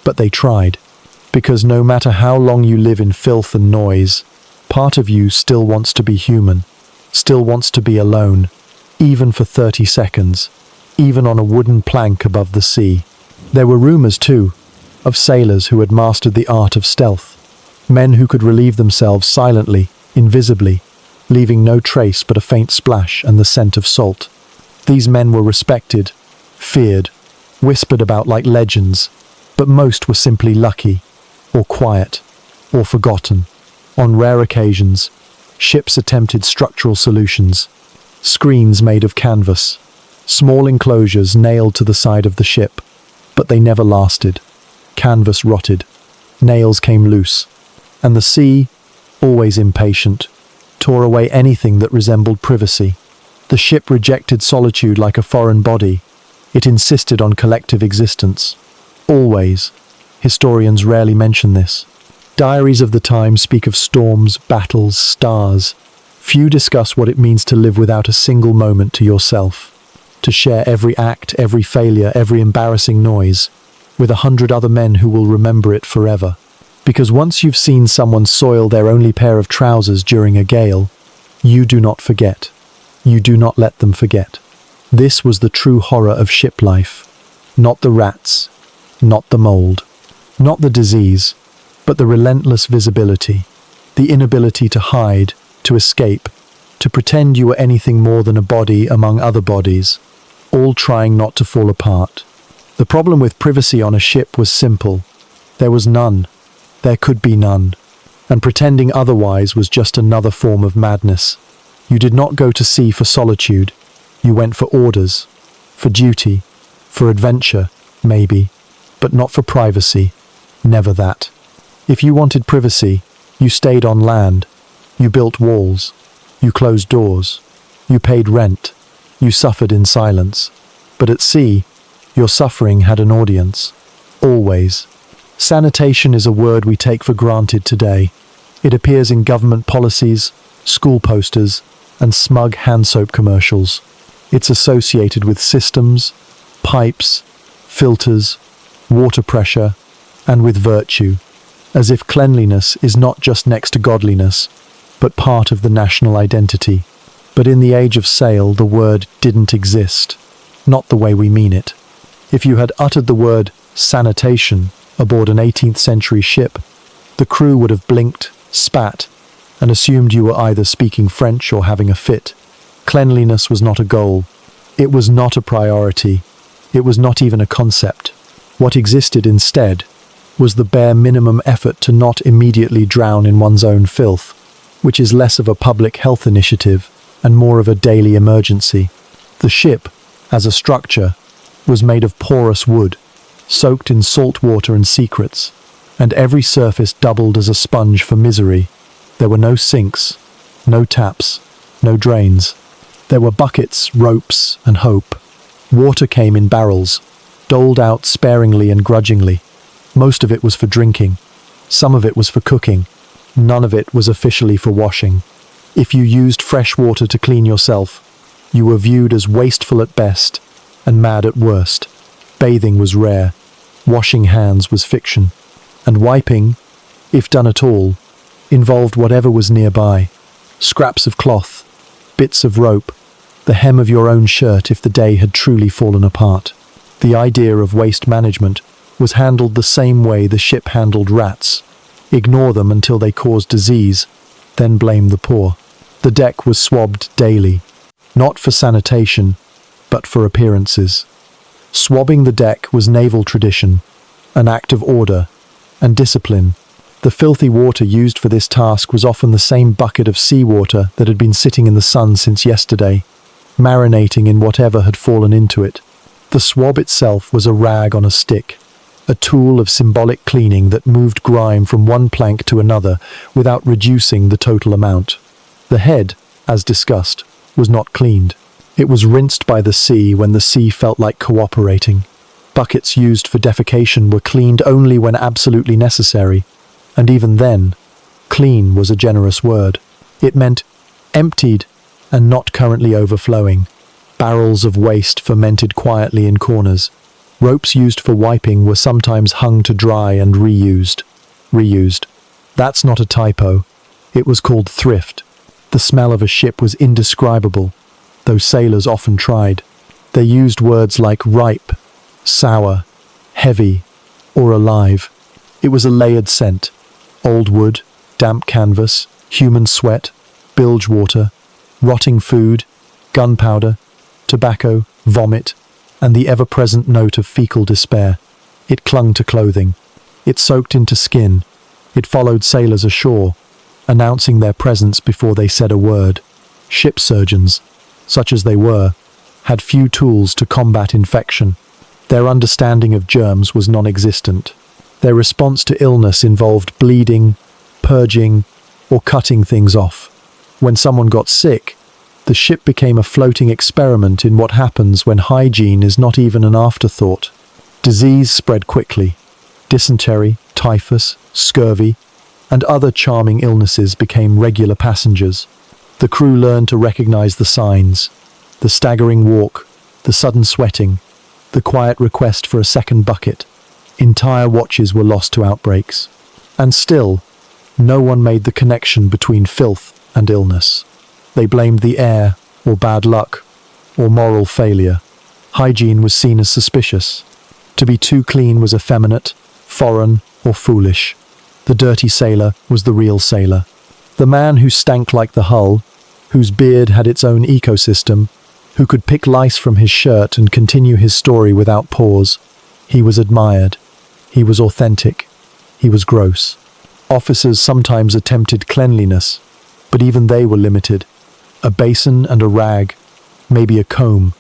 But they tried. Because no matter how long you live in filth and noise, part of you still wants to be human, still wants to be alone, even for 30 seconds, even on a wooden plank above the sea. There were rumors, too, of sailors who had mastered the art of stealth. Men who could relieve themselves silently, invisibly, leaving no trace but a faint splash and the scent of salt. These men were respected, feared, whispered about like legends, but most were simply lucky, or quiet, or forgotten. On rare occasions, ships attempted structural solutions, screens made of canvas, small enclosures nailed to the side of the ship, but they never lasted. Canvas rotted, nails came loose, and the sea, always impatient, tore away anything that resembled privacy. The ship rejected solitude like a foreign body. It insisted on collective existence. Always. Historians rarely mention this. Diaries of the time speak of storms, battles, stars. Few discuss what it means to live without a single moment to yourself. To share every act, every failure, every embarrassing noise, with 100 other men who will remember it forever. Because once you've seen someone soil their only pair of trousers during a gale, you do not forget. You do not let them forget. This was the true horror of ship life. Not the rats, not the mold, not the disease, but the relentless visibility, the inability to hide, to escape, to pretend you were anything more than a body among other bodies, all trying not to fall apart. The problem with privacy on a ship was simple. There was none. There could be none. And pretending otherwise was just another form of madness. You did not go to sea for solitude. You went for orders, for duty, for adventure, maybe, but not for privacy. Never that. If you wanted privacy, you stayed on land. You built walls. You closed doors. You paid rent. You suffered in silence. But at sea, your suffering had an audience. Always. Sanitation is a word we take for granted today. It appears in government policies, school posters, and smug hand soap commercials. It's associated with systems, pipes, filters, water pressure, and with virtue, as if cleanliness is not just next to godliness, but part of the national identity. But in the age of sail, the word didn't exist, not the way we mean it. If you had uttered the word sanitation aboard an 18th century ship, the crew would have blinked, spat, and assumed you were either speaking French or having a fit. Cleanliness was not a goal. It was not a priority. It was not even a concept. What existed instead was the bare minimum effort to not immediately drown in one's own filth, which is less of a public health initiative and more of a daily emergency. The ship, as a structure, was made of porous wood, soaked in salt water and secrets, and every surface doubled as a sponge for misery. There were no sinks, no taps, no drains. There were buckets, ropes, and hope. Water came in barrels, doled out sparingly and grudgingly. Most of it was for drinking. Some of it was for cooking. None of it was officially for washing. If you used fresh water to clean yourself, you were viewed as wasteful at best and mad at worst. Bathing was rare. Washing hands was fiction. And wiping, if done at all, involved whatever was nearby. Scraps of cloth, bits of rope, the hem of your own shirt if the day had truly fallen apart. The idea of waste management was handled the same way the ship handled rats. Ignore them until they caused disease, then blame the poor. The deck was swabbed daily, not for sanitation, but for appearances. Swabbing the deck was naval tradition, an act of order and discipline. The filthy water used for this task was often the same bucket of seawater that had been sitting in the sun since yesterday. marinating in whatever had fallen into it. The swab itself was a rag on a stick, a tool of symbolic cleaning that moved grime from one plank to another without reducing the total amount. The head, as discussed, was not cleaned. It was rinsed by the sea when the sea felt like cooperating. Buckets used for defecation were cleaned only when absolutely necessary, and even then, clean was a generous word. It meant emptied and not currently overflowing. Barrels of waste fermented quietly in corners. Ropes used for wiping were sometimes hung to dry and reused. Reused. That's not a typo. It was called thrift. The smell of a ship was indescribable, though sailors often tried. They used words like ripe, sour, heavy, or alive. It was a layered scent. Old wood, damp canvas, human sweat, bilge water, rotting food, gunpowder, tobacco, vomit, and the ever-present note of fecal despair. It clung to clothing. It soaked into skin. It followed sailors ashore, announcing their presence before they said a word. Ship surgeons, such as they were, had few tools to combat infection. Their understanding of germs was non-existent. Their response to illness involved bleeding, purging, or cutting things off. When someone got sick, the ship became a floating experiment in what happens when hygiene is not even an afterthought. Disease spread quickly. Dysentery, typhus, scurvy, and other charming illnesses became regular passengers. The crew learned to recognize the signs: the staggering walk, the sudden sweating, the quiet request for a second bucket. Entire watches were lost to outbreaks. And still, no one made the connection between filth and illness. They blamed the air, or bad luck, or moral failure. Hygiene was seen as suspicious. To be too clean was effeminate, foreign, or foolish. The dirty sailor was the real sailor. The man who stank like the hull, whose beard had its own ecosystem, who could pick lice from his shirt and continue his story without pause. He was admired. He was authentic. He was gross. Officers sometimes attempted cleanliness, but even they were limited. A basin and a rag, maybe a comb.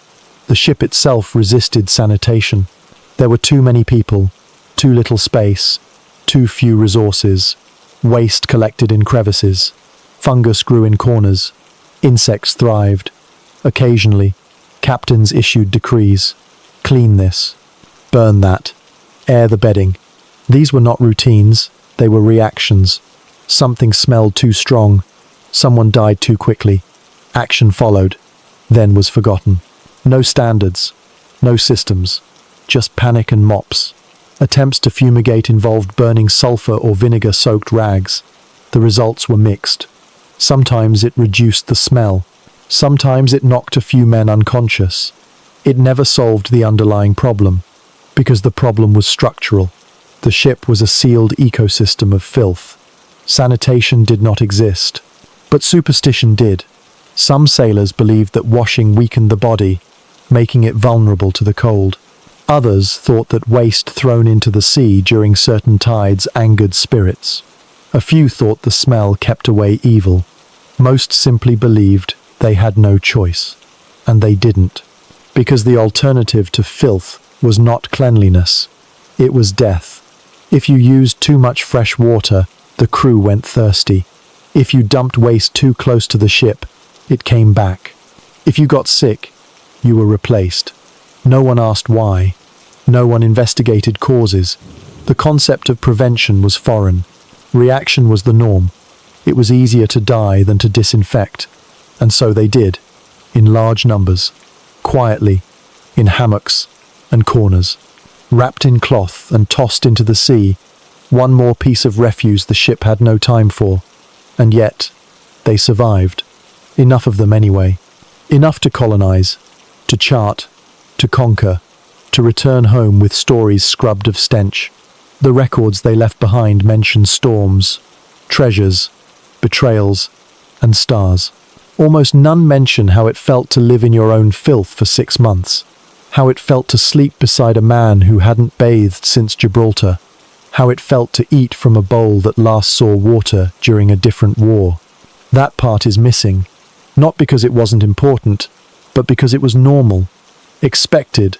The ship itself resisted sanitation. There were too many people, too little space, too few resources. Waste collected in crevices. Fungus grew in corners. Insects thrived. Occasionally, captains issued decrees. Clean this. Burn that. Air the bedding. These were not routines, they were reactions. Something smelled too strong. Someone died too quickly. Action followed, then was forgotten. No standards, no systems, just panic and mops. Attempts to fumigate involved burning sulfur or vinegar-soaked rags. The results were mixed. Sometimes it reduced the smell. Sometimes it knocked a few men unconscious. It never solved the underlying problem, because the problem was structural. The ship was a sealed ecosystem of filth. Sanitation did not exist, but superstition did. Some sailors believed that washing weakened the body, making it vulnerable to the cold. Others thought that waste thrown into the sea during certain tides angered spirits. A few thought the smell kept away evil. Most simply believed they had no choice. And they didn't. Because the alternative to filth was not cleanliness. It was death. If you used too much fresh water, the crew went thirsty. If you dumped waste too close to the ship, it came back. If you got sick, you were replaced. No one asked why. No one investigated causes. The concept of prevention was foreign. Reaction was the norm. It was easier to die than to disinfect. And so they did, in large numbers, quietly, in hammocks and corners. Wrapped in cloth and tossed into the sea, one more piece of refuse the ship had no time for. And yet, they survived. Enough of them anyway. Enough to colonize, to chart, to conquer, to return home with stories scrubbed of stench. The records they left behind mention storms, treasures, betrayals, and stars. Almost none mention how it felt to live in your own filth for 6 months. How it felt to sleep beside a man who hadn't bathed since Gibraltar. How it felt to eat from a bowl that last saw water during a different war. That part is missing, not because it wasn't important, but because it was normal, expected,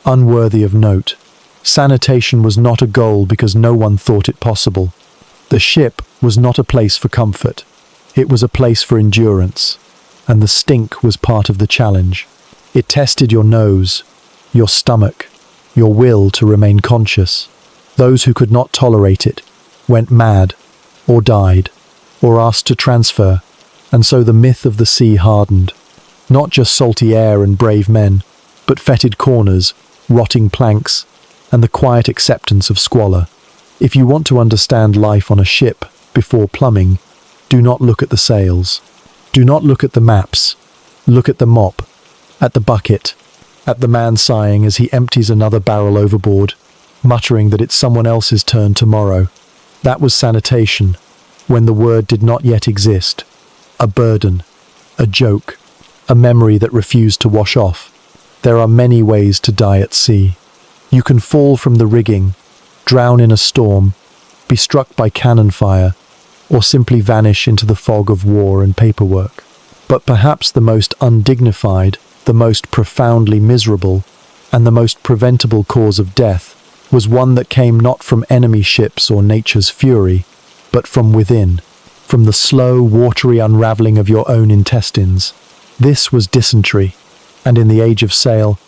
unworthy of note. Sanitation was not a goal because no one thought it possible. The ship was not a place for comfort. It was a place for endurance, and the stink was part of the challenge. It tested your nose, your stomach, your will to remain conscious. Those who could not tolerate it went mad, or died, or asked to transfer, and so the myth of the sea hardened. Not just salty air and brave men, but fetid corners, rotting planks, and the quiet acceptance of squalor. If you want to understand life on a ship before plumbing, do not look at the sails. Do not look at the maps. Look at the mop, at the bucket, at the man sighing as he empties another barrel overboard, muttering that it's someone else's turn tomorrow. That was sanitation, when the word did not yet exist. A burden, a joke, a memory that refused to wash off. There are many ways to die at sea. You can fall from the rigging, drown in a storm, be struck by cannon fire, or simply vanish into the fog of war and paperwork. But perhaps the most undignified, the most profoundly miserable, and the most preventable cause of death was one that came not from enemy ships or nature's fury, but from within, from the slow, watery unraveling of your own intestines. This was dysentery, and in the age of sail,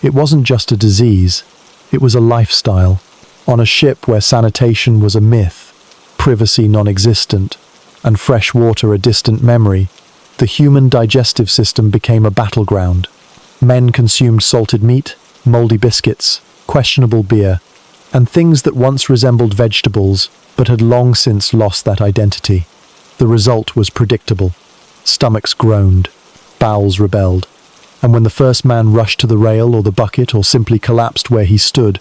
it wasn't just a disease, it was a lifestyle. On a ship where sanitation was a myth, privacy non-existent, and fresh water a distant memory, the human digestive system became a battleground. Men consumed salted meat, moldy biscuits, questionable beer, and things that once resembled vegetables but had long since lost that identity. The result was predictable. Stomachs groaned, bowels rebelled, and when the first man rushed to the rail or the bucket or simply collapsed where he stood,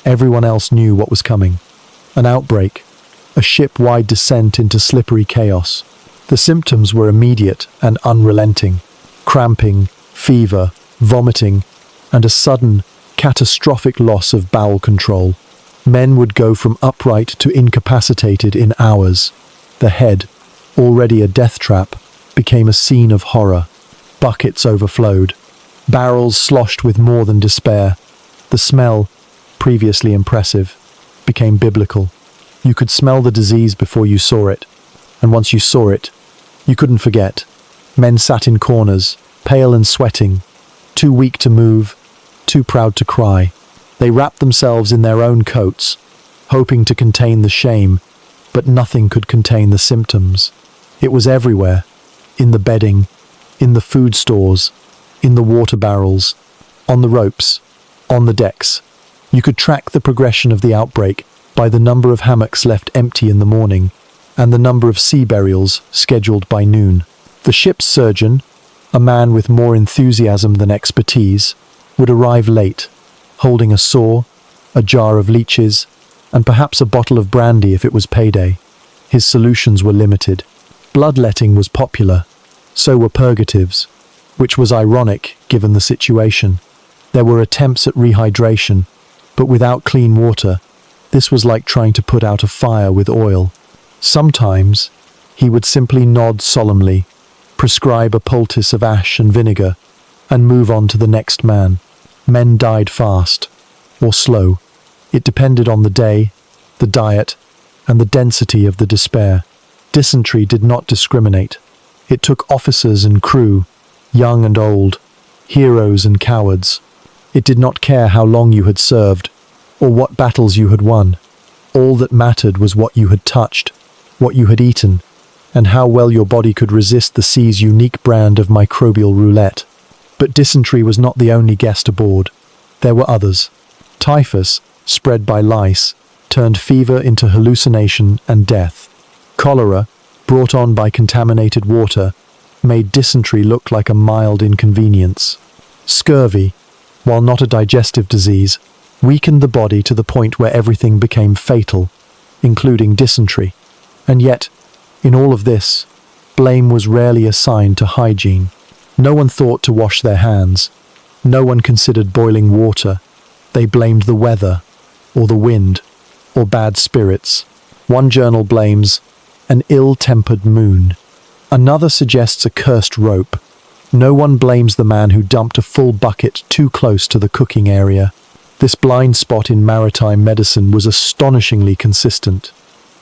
everyone else knew what was coming. An outbreak, a ship-wide descent into slippery chaos. The symptoms were immediate and unrelenting. Cramping, fever, vomiting, and a sudden, catastrophic loss of bowel control. Men would go from upright to incapacitated in hours. The head, already a death trap, became a scene of horror. Buckets overflowed. Barrels sloshed with more than despair. The smell, previously impressive, became biblical. You could smell the disease before you saw it, and once you saw it, you couldn't forget. Men sat in corners, pale and sweating, too weak to move, too proud to cry. They wrapped themselves in their own coats, hoping to contain the shame, but nothing could contain the symptoms. It was everywhere, in the bedding, in the food stores, in the water barrels, on the ropes, on the decks. You could track the progression of the outbreak by the number of hammocks left empty in the morning and the number of sea burials scheduled by noon. The ship's surgeon, a man with more enthusiasm than expertise, would arrive late, holding a saw, a jar of leeches, and perhaps a bottle of brandy if it was payday. His solutions were limited. Bloodletting was popular, so were purgatives, which was ironic given the situation. There were attempts at rehydration, but without clean water, this was like trying to put out a fire with oil. Sometimes, he would simply nod solemnly, prescribe a poultice of ash and vinegar, and move on to the next man. Men died fast, or slow. It depended on the day, the diet, and the density of the despair. Dysentery did not discriminate. It took officers and crew, young and old, heroes and cowards. It did not care how long you had served, or what battles you had won. All that mattered was what you had touched, what you had eaten, and how well your body could resist the sea's unique brand of microbial roulette. But dysentery was not the only guest aboard. There were others. Typhus, spread by lice, turned fever into hallucination and death. Cholera, brought on by contaminated water, made dysentery look like a mild inconvenience. Scurvy, while not a digestive disease, weakened the body to the point where everything became fatal, including dysentery. And yet, in all of this, blame was rarely assigned to hygiene. No one thought to wash their hands. No one considered boiling water. They blamed the weather, or the wind, or bad spirits. One journal blames an ill-tempered moon. Another suggests a cursed rope. No one blames the man who dumped a full bucket too close to the cooking area. This blind spot in maritime medicine was astonishingly consistent.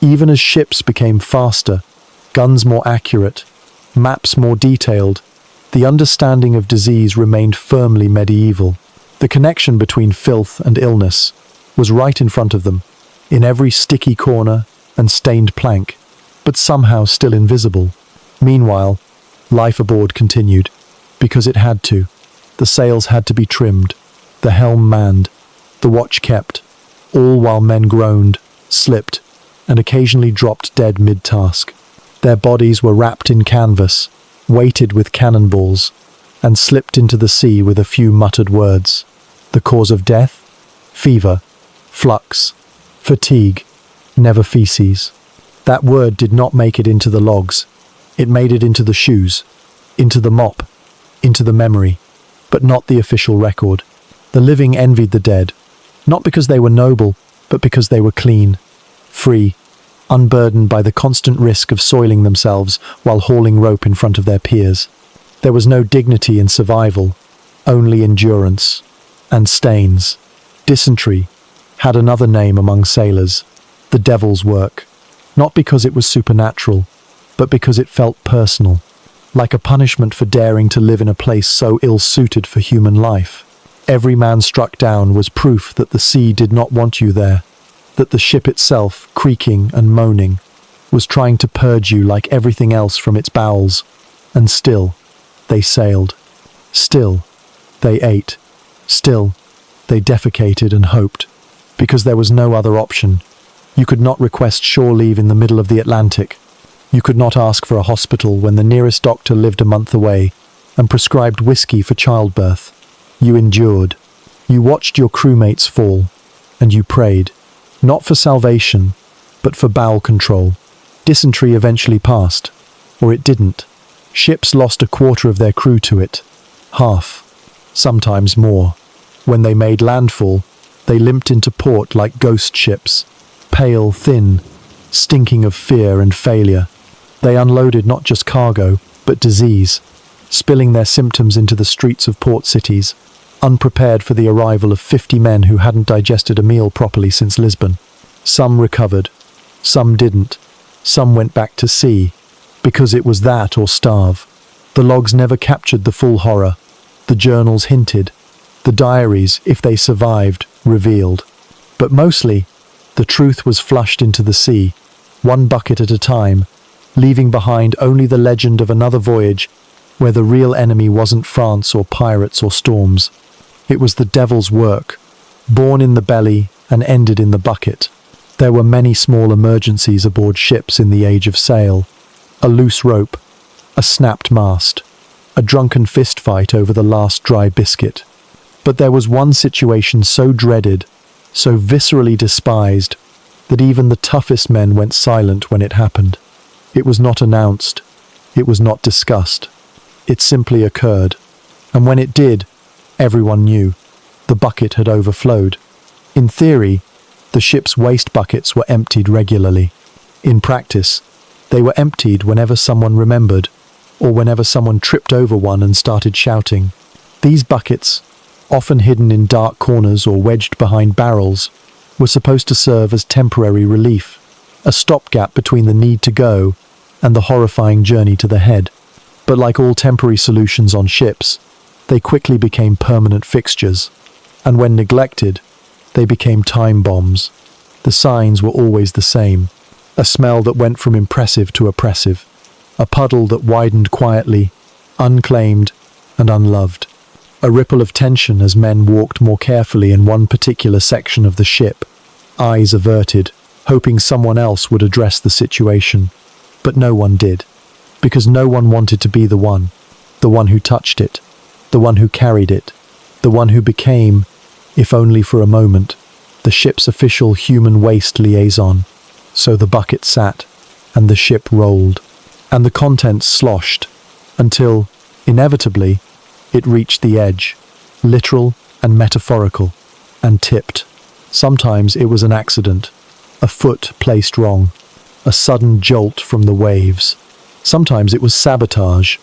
Even as ships became faster, guns more accurate, maps more detailed, the understanding of disease remained firmly medieval. The connection between filth and illness was right in front of them, in every sticky corner and stained plank, but somehow still invisible. Meanwhile, life aboard continued, because it had to. The sails had to be trimmed, the helm manned, the watch kept, all while men groaned, slipped, and occasionally dropped dead mid-task. Their bodies were wrapped in canvas, weighted with cannonballs, and slipped into the sea with a few muttered words. The cause of death? Fever, flux, fatigue, never feces. That word did not make it into the logs. It made it into the shoes, into the mop, into the memory, but not the official record. The living envied the dead, not because they were noble, but because they were clean, free, unburdened by the constant risk of soiling themselves while hauling rope in front of their peers. There was no dignity in survival, only endurance and stains. Dysentery had another name among sailors, the devil's work, not because it was supernatural, but because it felt personal, like a punishment for daring to live in a place so ill-suited for human life. Every man struck down was proof that the sea did not want you there, that the ship itself, creaking and moaning, was trying to purge you like everything else from its bowels. And still, they sailed. Still, they ate. Still, they defecated and hoped, because there was no other option. You could not request shore leave in the middle of the Atlantic. You could not ask for a hospital when the nearest doctor lived a month away and prescribed whiskey for childbirth. You endured. You watched your crewmates fall, and you prayed, not for salvation, but for bowel control. Dysentery eventually passed, or it didn't. Ships lost a quarter of their crew to it, half, sometimes more. When they made landfall, they limped into port like ghost ships, pale, thin, stinking of fear and failure. They unloaded not just cargo, but disease, spilling their symptoms into the streets of port cities, unprepared for the arrival of 50 men who hadn't digested a meal properly since Lisbon. Some recovered, some didn't, some went back to sea, because it was that or starve. The logs never captured the full horror. The journals hinted. The diaries, if they survived, revealed. But mostly, the truth was flushed into the sea, one bucket at a time, leaving behind only the legend of another voyage where the real enemy wasn't France or pirates or storms. It was the devil's work, born in the belly and ended in the bucket. There were many small emergencies aboard ships in the age of sail. A loose rope, a snapped mast, a drunken fistfight over the last dry biscuit. But there was one situation so dreaded, so viscerally despised, that even the toughest men went silent when it happened. It was not announced. It was not discussed. It simply occurred. And when it did, everyone knew. The bucket had overflowed. In theory, the ship's waste buckets were emptied regularly. In practice, they were emptied whenever someone remembered, or whenever someone tripped over one and started shouting. These buckets, often hidden in dark corners or wedged behind barrels, were supposed to serve as temporary relief, a stopgap between the need to go and the horrifying journey to the head. But like all temporary solutions on ships, they quickly became permanent fixtures, and when neglected, they became time bombs. The signs were always the same: a smell that went from impressive to oppressive, a puddle that widened quietly, unclaimed and unloved, a ripple of tension as men walked more carefully in one particular section of the ship, eyes averted, hoping someone else would address the situation. But no one did, because no one wanted to be the one who touched it, the one who carried it, the one who became, if only for a moment, the ship's official human waste liaison. So the bucket sat, and the ship rolled, and the contents sloshed, until, inevitably, it reached the edge, literal and metaphorical, and tipped. Sometimes it was an accident, a foot placed wrong, a sudden jolt from the waves. Sometimes it was sabotage,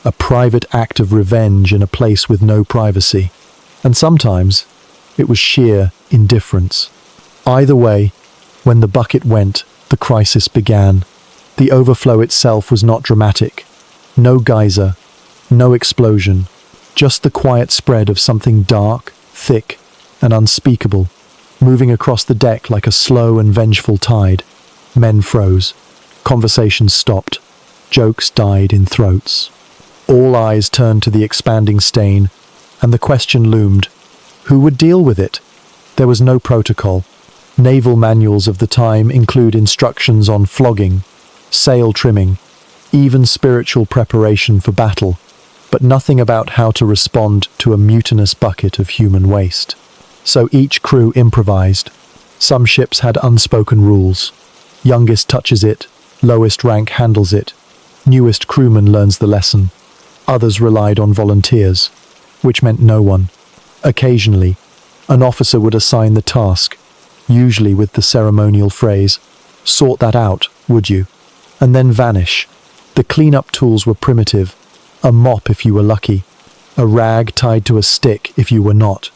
a private act of revenge in a place with no privacy. And sometimes it was sheer indifference. Either way, when the bucket went, the crisis began. The overflow itself was not dramatic. No geyser, no explosion, just the quiet spread of something dark, thick, and unspeakable, moving across the deck like a slow and vengeful tide. Men froze. Conversations stopped. Jokes died in throats. All eyes turned to the expanding stain, and the question loomed: who would deal with it? There was no protocol. Naval manuals of the time include instructions on flogging, sail trimming, even spiritual preparation for battle, but nothing about how to respond to a mutinous bucket of human waste. So each crew improvised. Some ships had unspoken rules. Youngest touches it, lowest rank handles it, newest crewman learns the lesson. Others relied on volunteers, which meant no one. Occasionally, an officer would assign the task, usually with the ceremonial phrase, "Sort that out, would you?" and then vanish. The cleanup tools were primitive: a mop if you were lucky, a rag tied to a stick if you were not.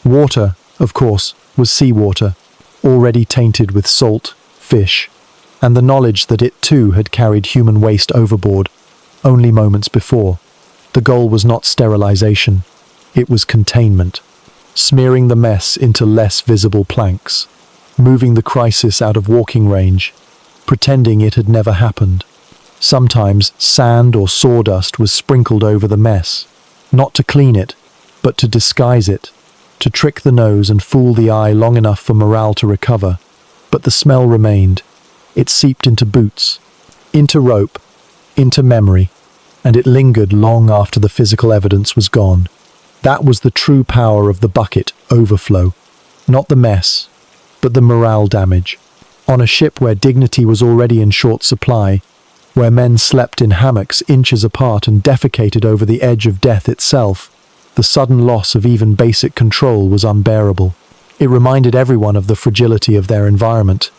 Water, of course, was seawater, already tainted with salt, fish, and the knowledge that it too had carried human waste overboard only moments before. The goal was not sterilization, it was containment, smearing the mess into less visible planks, moving the crisis out of walking range, pretending it had never happened. Sometimes sand or sawdust was sprinkled over the mess, not to clean it, but to disguise it, to trick the nose and fool the eye long enough for morale to recover. But the smell remained. It seeped into boots, into rope, into memory, and it lingered long after the physical evidence was gone. That was the true power of the bucket overflow. Not the mess, but the morale damage. On a ship where dignity was already in short supply, where men slept in hammocks inches apart and defecated over the edge of death itself, the sudden loss of even basic control was unbearable. It reminded everyone of the fragility of their environment,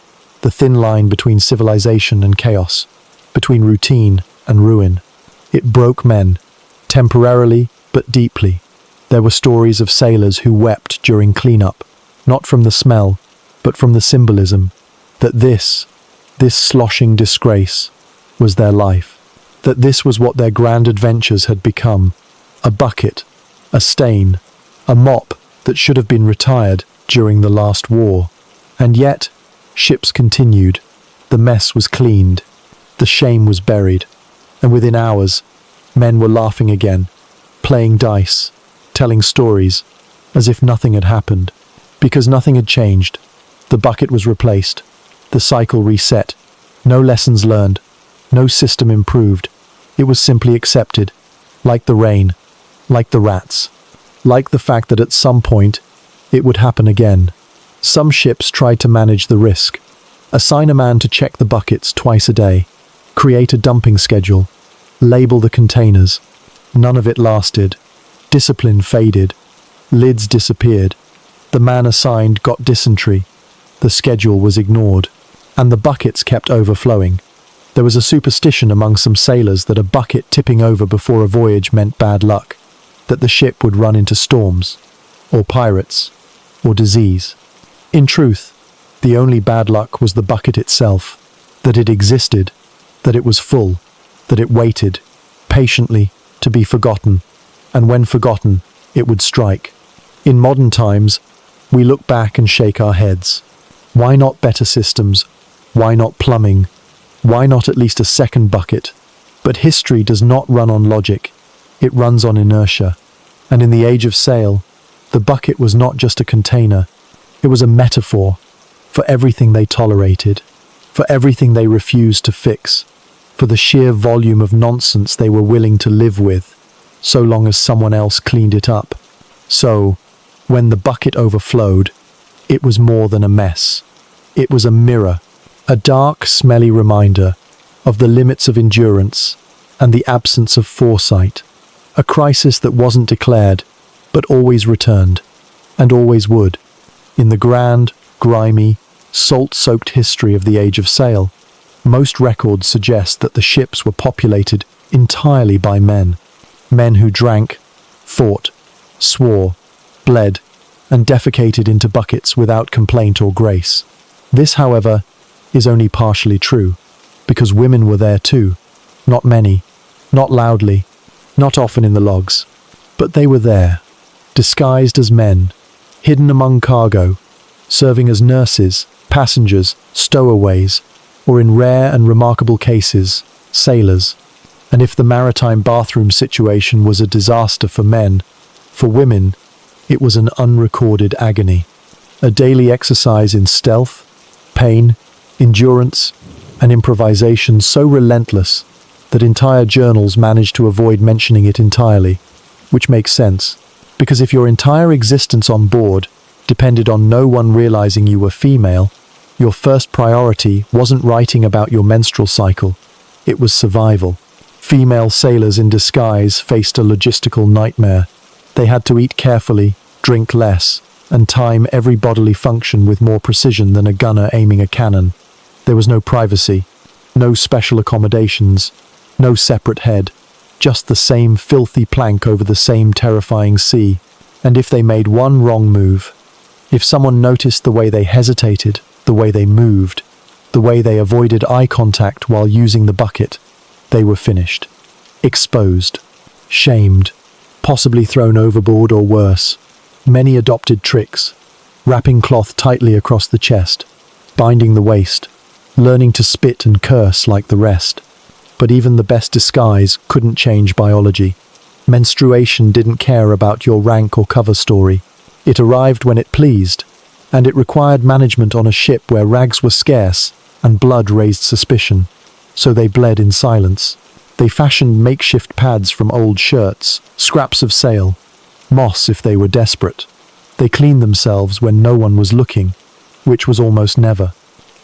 the thin line between civilization and chaos, between routine and ruin. It broke men, temporarily but deeply. There were stories of sailors who wept during cleanup, not from the smell, but from the symbolism, that this sloshing disgrace, was their life, that this was what their grand adventures had become: a bucket, a stain, a mop that should have been retired during the last war. And yet, ships continued, the mess was cleaned, the shame was buried, and within hours, men were laughing again, playing dice, telling stories, as if nothing had happened. Because nothing had changed. The bucket was replaced, the cycle reset, no lessons learned, no system improved. It was simply accepted, like the rain, like the rats, like the fact that at some point, it would happen again. Some ships tried to manage the risk, assign a man to check the buckets twice a day, create a dumping schedule, label the containers. None of it lasted. Discipline faded. Lids disappeared. The man assigned got dysentery. The schedule was ignored. And the buckets kept overflowing. There was a superstition among some sailors that a bucket tipping over before a voyage meant bad luck, that the ship would run into storms, or pirates, or disease. In truth, the only bad luck was the bucket itself, that it existed, that it was full, that it waited, patiently, to be forgotten, and when forgotten, it would strike. In modern times, we look back and shake our heads. Why not better systems? Why not plumbing? Why not at least a second bucket? But history does not run on logic. It runs on inertia. And in the age of sail, the bucket was not just a container. It was a metaphor for everything they tolerated, for everything they refused to fix, for the sheer volume of nonsense they were willing to live with, so long as someone else cleaned it up. So, when the bucket overflowed, it was more than a mess. It was a mirror, a dark, smelly reminder of the limits of endurance and the absence of foresight. A crisis that wasn't declared, but always returned, and always would. In the grand, grimy, salt-soaked history of the Age of Sail, most records suggest that the ships were populated entirely by men. Men who drank, fought, swore, bled, and defecated into buckets without complaint or grace. This, however, is only partially true, because women were there too. Not many, not loudly, not often in the logs, but they were there, disguised as men, hidden among cargo, serving as nurses, passengers, stowaways, or in rare and remarkable cases, sailors. And if the maritime bathroom situation was a disaster for men, for women, it was an unrecorded agony. A daily exercise in stealth, pain, endurance, and improvisation so relentless that entire journals managed to avoid mentioning it entirely, which makes sense, because if your entire existence on board depended on no one realizing you were female, your first priority wasn't writing about your menstrual cycle, it was survival. Female sailors in disguise faced a logistical nightmare. They had to eat carefully, drink less, and time every bodily function with more precision than a gunner aiming a cannon. There was no privacy, no special accommodations, no separate head, just the same filthy plank over the same terrifying sea. And if they made one wrong move, if someone noticed the way they hesitated, the way they moved, the way they avoided eye contact while using the bucket, they were finished. Exposed, shamed, possibly thrown overboard or worse. Many adopted tricks, wrapping cloth tightly across the chest, binding the waist, learning to spit and curse like the rest. But even the best disguise couldn't change biology. Menstruation didn't care about your rank or cover story. It arrived when it pleased, and it required management on a ship where rags were scarce and blood raised suspicion. So they bled in silence. They fashioned makeshift pads from old shirts, scraps of sail, moss if they were desperate. They cleaned themselves when no one was looking, which was almost never.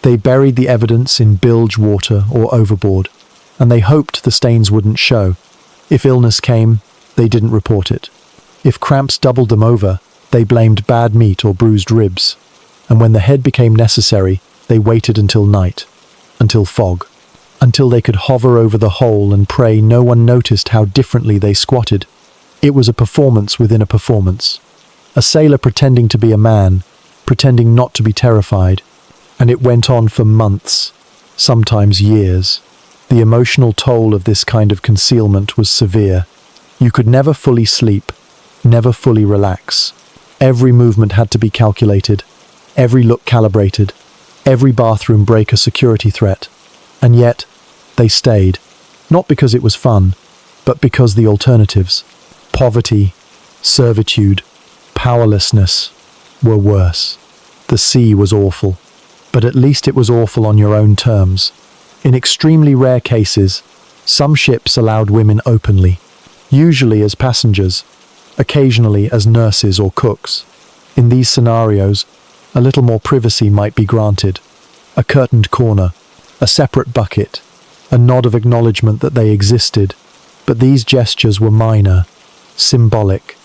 They buried the evidence in bilge water or overboard, and they hoped the stains wouldn't show. If illness came, they didn't report it. If cramps doubled them over, they blamed bad meat or bruised ribs. And when the head became necessary, they waited until night, until fog, until they could hover over the hole and pray no one noticed how differently they squatted. It was a performance within a performance. A sailor pretending to be a man, pretending not to be terrified. And it went on for months, sometimes years. The emotional toll of this kind of concealment was severe. You could never fully sleep, never fully relax. Every movement had to be calculated, every look calibrated, every bathroom break a security threat. And yet, they stayed. Not because it was fun, but because the alternatives, poverty, servitude, powerlessness, were worse. The sea was awful, but at least it was awful on your own terms. In extremely rare cases, some ships allowed women openly, usually as passengers, occasionally as nurses or cooks. In these scenarios, a little more privacy might be granted. A curtained corner, a separate bucket, a nod of acknowledgement that they existed, but these gestures were minor, symbolic.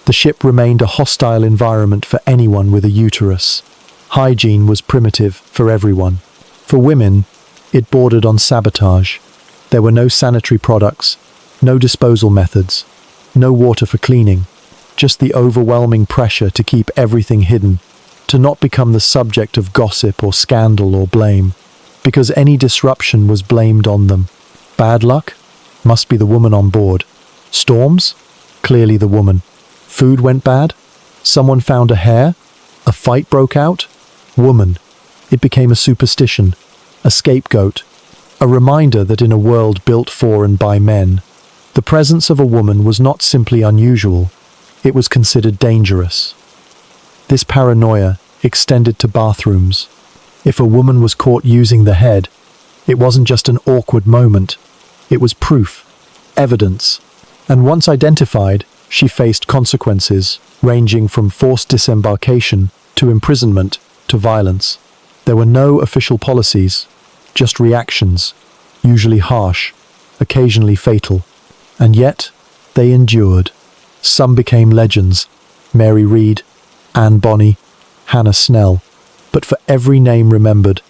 The ship remained a hostile environment for anyone with a uterus. Hygiene was primitive for everyone. For women, it bordered on sabotage. There were no sanitary products, no disposal methods, no water for cleaning, just the overwhelming pressure to keep everything hidden, to not become the subject of gossip or scandal or blame, because any disruption was blamed on them. Bad luck? Must be the woman on board. Storms? Clearly the woman. Food went bad? Someone found a hair? A fight broke out? Woman. It became a superstition, a scapegoat, a reminder that in a world built for and by men, the presence of a woman was not simply unusual, it was considered dangerous. This paranoia extended to bathrooms. If a woman was caught using the head, it wasn't just an awkward moment, it was proof, evidence, and once identified, she faced consequences ranging from forced disembarkation to imprisonment to violence. There were no official policies, just reactions, usually harsh, occasionally fatal. And yet, they endured. Some became legends: Mary Read, Anne Bonny, Hannah Snell. But for every name remembered,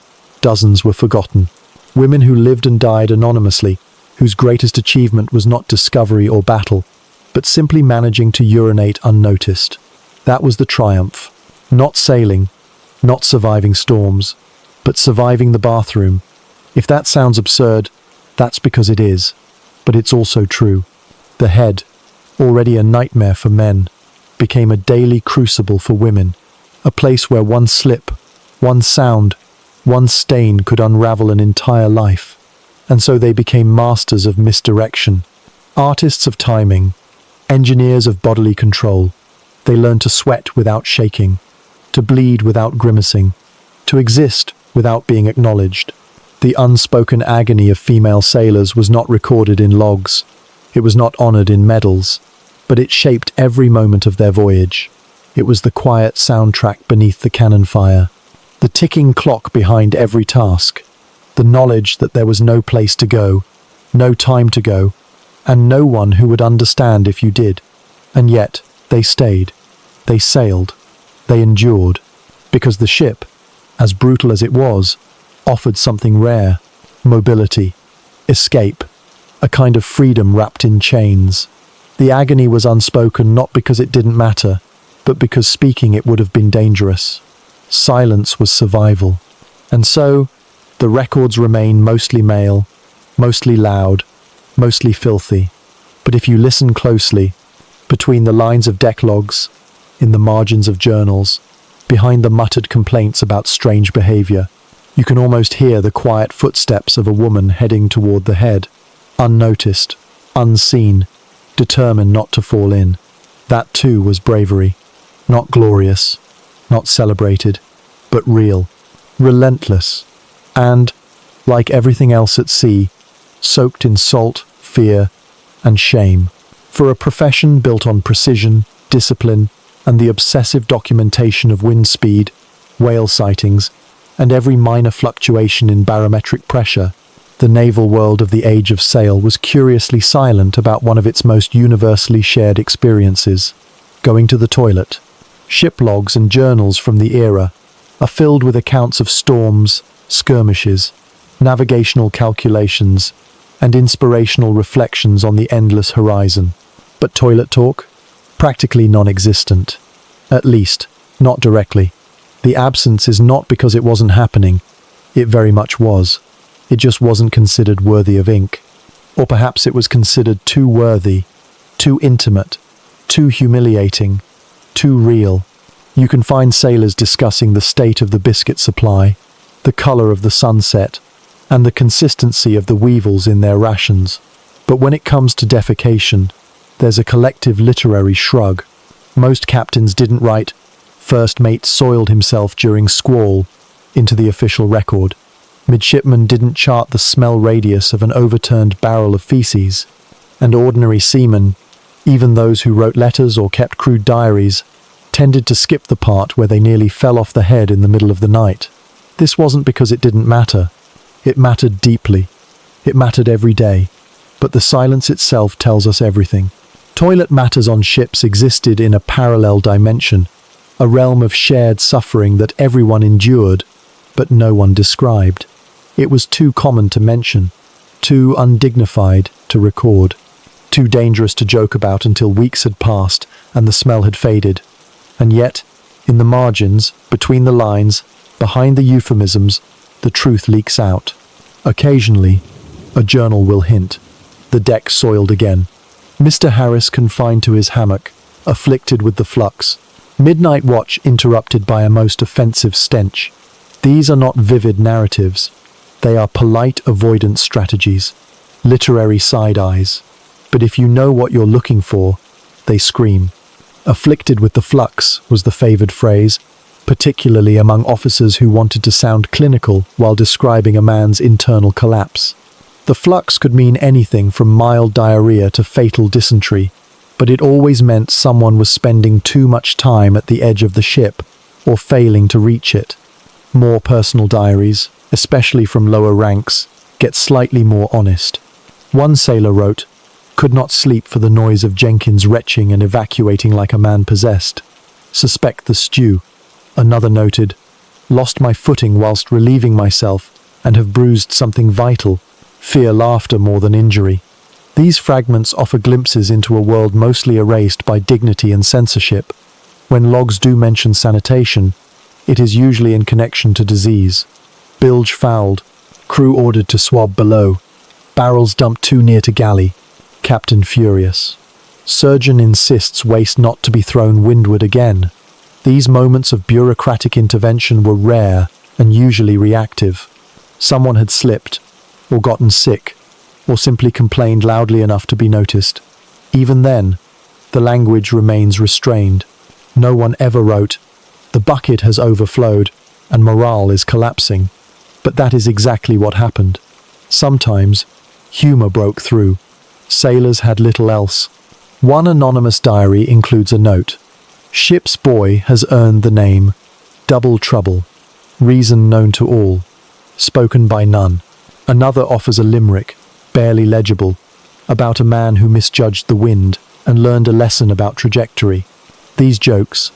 dozens were forgotten. Women who lived and died anonymously, whose greatest achievement was not discovery or battle, but simply managing to urinate unnoticed. That was the triumph. Not sailing, not surviving storms, but surviving the bathroom. If that sounds absurd, that's because it is. But it's also true. The head, already a nightmare for men, became a daily crucible for women, a place where one slip, one sound, one stain could unravel an entire life. And so they became masters of misdirection, artists of timing, engineers of bodily control. They learned to sweat without shaking, to bleed without grimacing, to exist without being acknowledged. The unspoken agony of female sailors was not recorded in logs. It was not honored in medals, but it shaped every moment of their voyage. It was the quiet soundtrack beneath the cannon fire, the ticking clock behind every task, the knowledge that there was no place to go, no time to go, and no one who would understand if you did. And yet, they stayed. They sailed. They endured. Because the ship, as brutal as it was, offered something rare: mobility, escape, a kind of freedom wrapped in chains. The agony was unspoken not because it didn't matter, but because speaking it would have been dangerous. Silence was survival. And so, the records remain mostly male, mostly loud, mostly filthy. But if you listen closely, between the lines of deck logs, in the margins of journals, behind the muttered complaints about strange behavior, you can almost hear the quiet footsteps of a woman heading toward the head, unnoticed, unseen, determined not to fall in. That too was bravery. Not glorious, not celebrated, but real, relentless, and, like everything else at sea, soaked in salt, fear, and shame. For a profession built on precision, discipline, and the obsessive documentation of wind speed, whale sightings, and every minor fluctuation in barometric pressure, the naval world of the Age of Sail was curiously silent about one of its most universally shared experiences: going to the toilet. Ship logs and journals from the era are filled with accounts of storms, skirmishes, navigational calculations, and inspirational reflections on the endless horizon. But toilet talk? Practically non-existent. At least, not directly. The absence is not because it wasn't happening. It very much was. It just wasn't considered worthy of ink. Or perhaps it was considered too worthy, too intimate, too humiliating, too real. You can find sailors discussing the state of the biscuit supply, the color of the sunset, and the consistency of the weevils in their rations. But when it comes to defecation, there's a collective literary shrug. Most captains didn't write, "First mate soiled himself during squall," into the official record. Midshipmen didn't chart the smell radius of an overturned barrel of feces. And ordinary seamen, even those who wrote letters or kept crude diaries, tended to skip the part where they nearly fell off the head in the middle of the night. This wasn't because it didn't matter. It mattered deeply. It mattered every day. But the silence itself tells us everything. Toilet matters on ships existed in a parallel dimension, a realm of shared suffering that everyone endured, but no one described. It was too common to mention, too undignified to record, too dangerous to joke about until weeks had passed and the smell had faded. And yet, in the margins, between the lines, behind the euphemisms, the truth leaks out. Occasionally, a journal will hint, the deck soiled again. Mr. Harris confined to his hammock, afflicted with the flux. Midnight watch interrupted by a most offensive stench. These are not vivid narratives. They are polite avoidance strategies, literary side-eyes. But if you know what you're looking for, they scream. Afflicted with the flux was the favored phrase, particularly among officers who wanted to sound clinical while describing a man's internal collapse. The flux could mean anything from mild diarrhea to fatal dysentery, but it always meant someone was spending too much time at the edge of the ship, or failing to reach it. More personal diaries, especially from lower ranks, get slightly more honest. One sailor wrote, "Could not sleep for the noise of Jenkins retching and evacuating like a man possessed. Suspect the stew." Another noted, "Lost my footing whilst relieving myself and have bruised something vital. Fear laughter more than injury." These fragments offer glimpses into a world mostly erased by dignity and censorship. When logs do mention sanitation, it is usually in connection to disease. Bilge fouled, crew ordered to swab below, barrels dumped too near to galley, captain furious. Surgeon insists waste not to be thrown windward again. These moments of bureaucratic intervention were rare and usually reactive. Someone had slipped, or gotten sick, or simply complained loudly enough to be noticed. Even then, the language remains restrained. No one ever wrote, "The bucket has overflowed and morale is collapsing." But that is exactly what happened. Sometimes, humor broke through. Sailors had little else. One anonymous diary includes a note. "Ship's boy has earned the name Double Trouble, reason known to all, spoken by none." Another offers a limerick, barely legible, about a man who misjudged the wind and learned a lesson about trajectory. These jokes,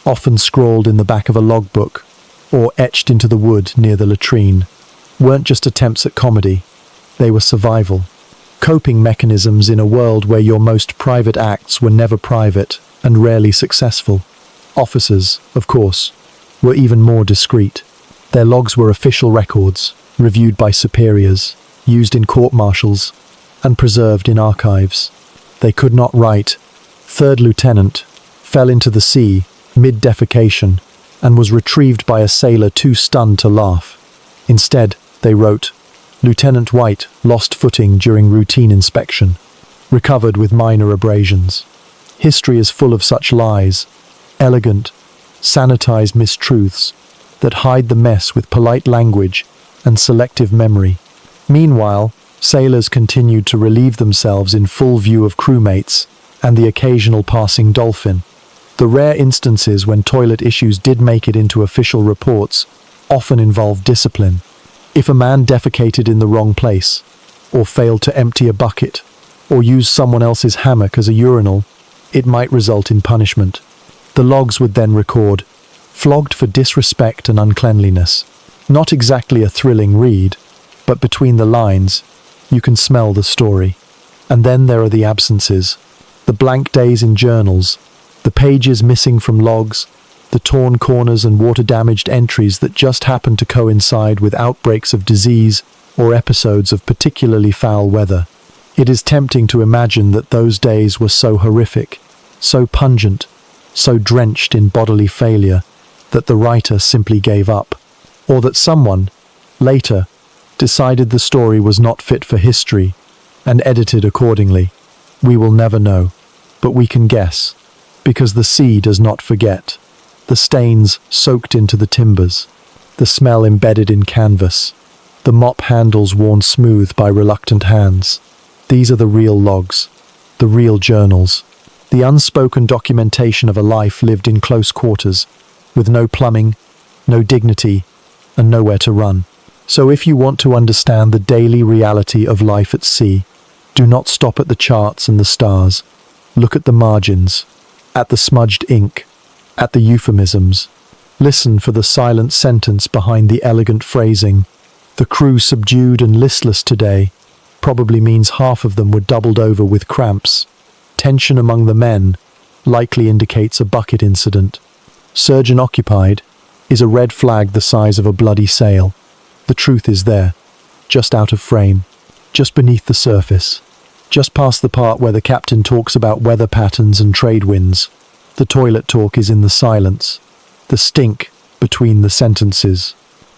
often scrawled in the back of a logbook or etched into the wood near the latrine, weren't just attempts at comedy, they were survival. Coping mechanisms in a world where your most private acts were never private and rarely successful. Officers, of course, were even more discreet. Their logs were official records, reviewed by superiors, used in court-martials, and preserved in archives. They could not write, "Third lieutenant fell into the sea mid-defecation and was retrieved by a sailor too stunned to laugh." Instead, they wrote, "Lieutenant White lost footing during routine inspection, recovered with minor abrasions." History is full of such lies, elegant, sanitized mistruths that hide the mess with polite language and selective memory. Meanwhile, sailors continued to relieve themselves in full view of crewmates and the occasional passing dolphin. The rare instances when toilet issues did make it into official reports often involved discipline. If a man defecated in the wrong place, or failed to empty a bucket, or used someone else's hammock as a urinal, it might result in punishment. The logs would then record, "Flogged for disrespect and uncleanliness." Not exactly a thrilling read, but between the lines, you can smell the story. And then there are the absences, the blank days in journals, the pages missing from logs, the torn corners and water-damaged entries that just happen to coincide with outbreaks of disease or episodes of particularly foul weather. It is tempting to imagine that those days were so horrific, so pungent, so drenched in bodily failure, that the writer simply gave up, or that someone, later, decided the story was not fit for history and edited accordingly. We will never know, but we can guess, because the sea does not forget. The stains soaked into the timbers, the smell embedded in canvas, the mop handles worn smooth by reluctant hands. These are the real logs, the real journals, the unspoken documentation of a life lived in close quarters, with no plumbing, no dignity, and nowhere to run. So if you want to understand the daily reality of life at sea, do not stop at the charts and the stars. Look at the margins, at the smudged ink, at the euphemisms. Listen for the silent sentence behind the elegant phrasing. "The crew subdued and listless today" probably means half of them were doubled over with cramps. Tension among the men likely indicates a bucket incident. "Surgeon occupied" is a red flag the size of a bloody sail. The truth is there, just out of frame, just beneath the surface, just past the part where the captain talks about weather patterns and trade winds. The toilet talk is in the silence, the stink between the sentences,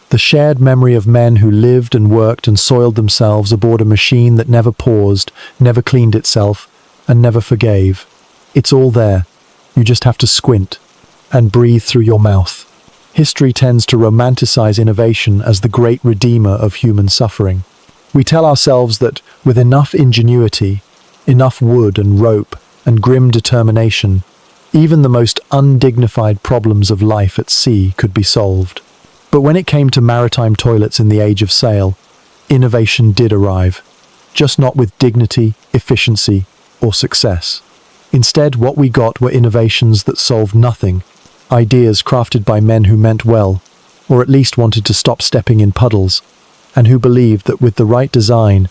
the shared memory of men who lived and worked and soiled themselves aboard a machine that never paused, never cleaned itself, and never forgave. It's all there. You just have to squint and breathe through your mouth. History tends to romanticize innovation as the great redeemer of human suffering. We tell ourselves that with enough ingenuity, enough wood and rope and grim determination, even the most undignified problems of life at sea could be solved. But when it came to maritime toilets in the age of sail, innovation did arrive, just not with dignity, efficiency, or success. Instead, what we got were innovations that solved nothing, ideas crafted by men who meant well, or at least wanted to stop stepping in puddles, and who believed that with the right design,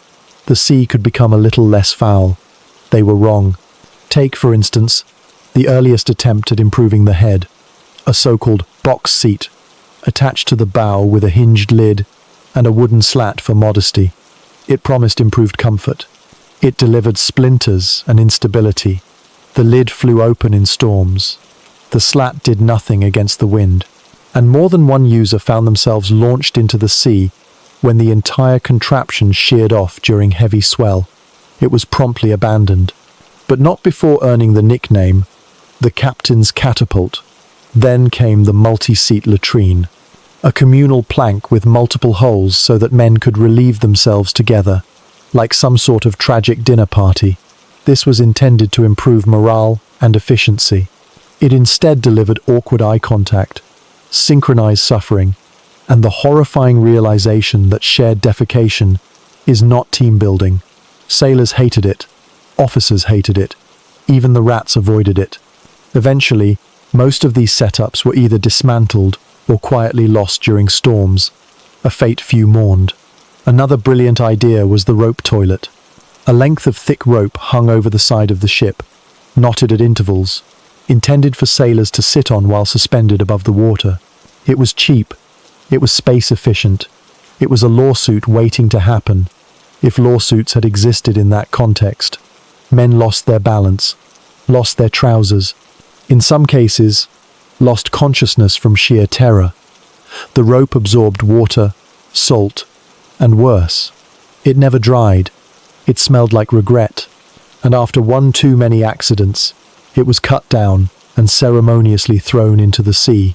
the sea could become a little less foul. They were wrong. Take, for instance, the earliest attempt at improving the head, a so-called box seat, attached to the bow with a hinged lid and a wooden slat for modesty. It promised improved comfort. It delivered splinters and instability. The lid flew open in storms. The slat did nothing against the wind, and more than one user found themselves launched into the sea when the entire contraption sheared off during heavy swell. It was promptly abandoned, but not before earning the nickname, the captain's catapult. Then came the multi-seat latrine, a communal plank with multiple holes so that men could relieve themselves together, like some sort of tragic dinner party. This was intended to improve morale and efficiency. It instead delivered awkward eye contact, synchronized suffering, and the horrifying realization that shared defecation is not team building. Sailors hated it, officers hated it, even the rats avoided it. Eventually, most of these setups were either dismantled or quietly lost during storms, a fate few mourned. Another brilliant idea was the rope toilet. A length of thick rope hung over the side of the ship, knotted at intervals, intended for sailors to sit on while suspended above the water. It was cheap, it was space efficient, it was a lawsuit waiting to happen. If lawsuits had existed in that context, men lost their balance, lost their trousers, in some cases, lost consciousness from sheer terror. The rope absorbed water, salt, and worse. It never dried. It smelled like regret. And after one too many accidents, it was cut down and ceremoniously thrown into the sea,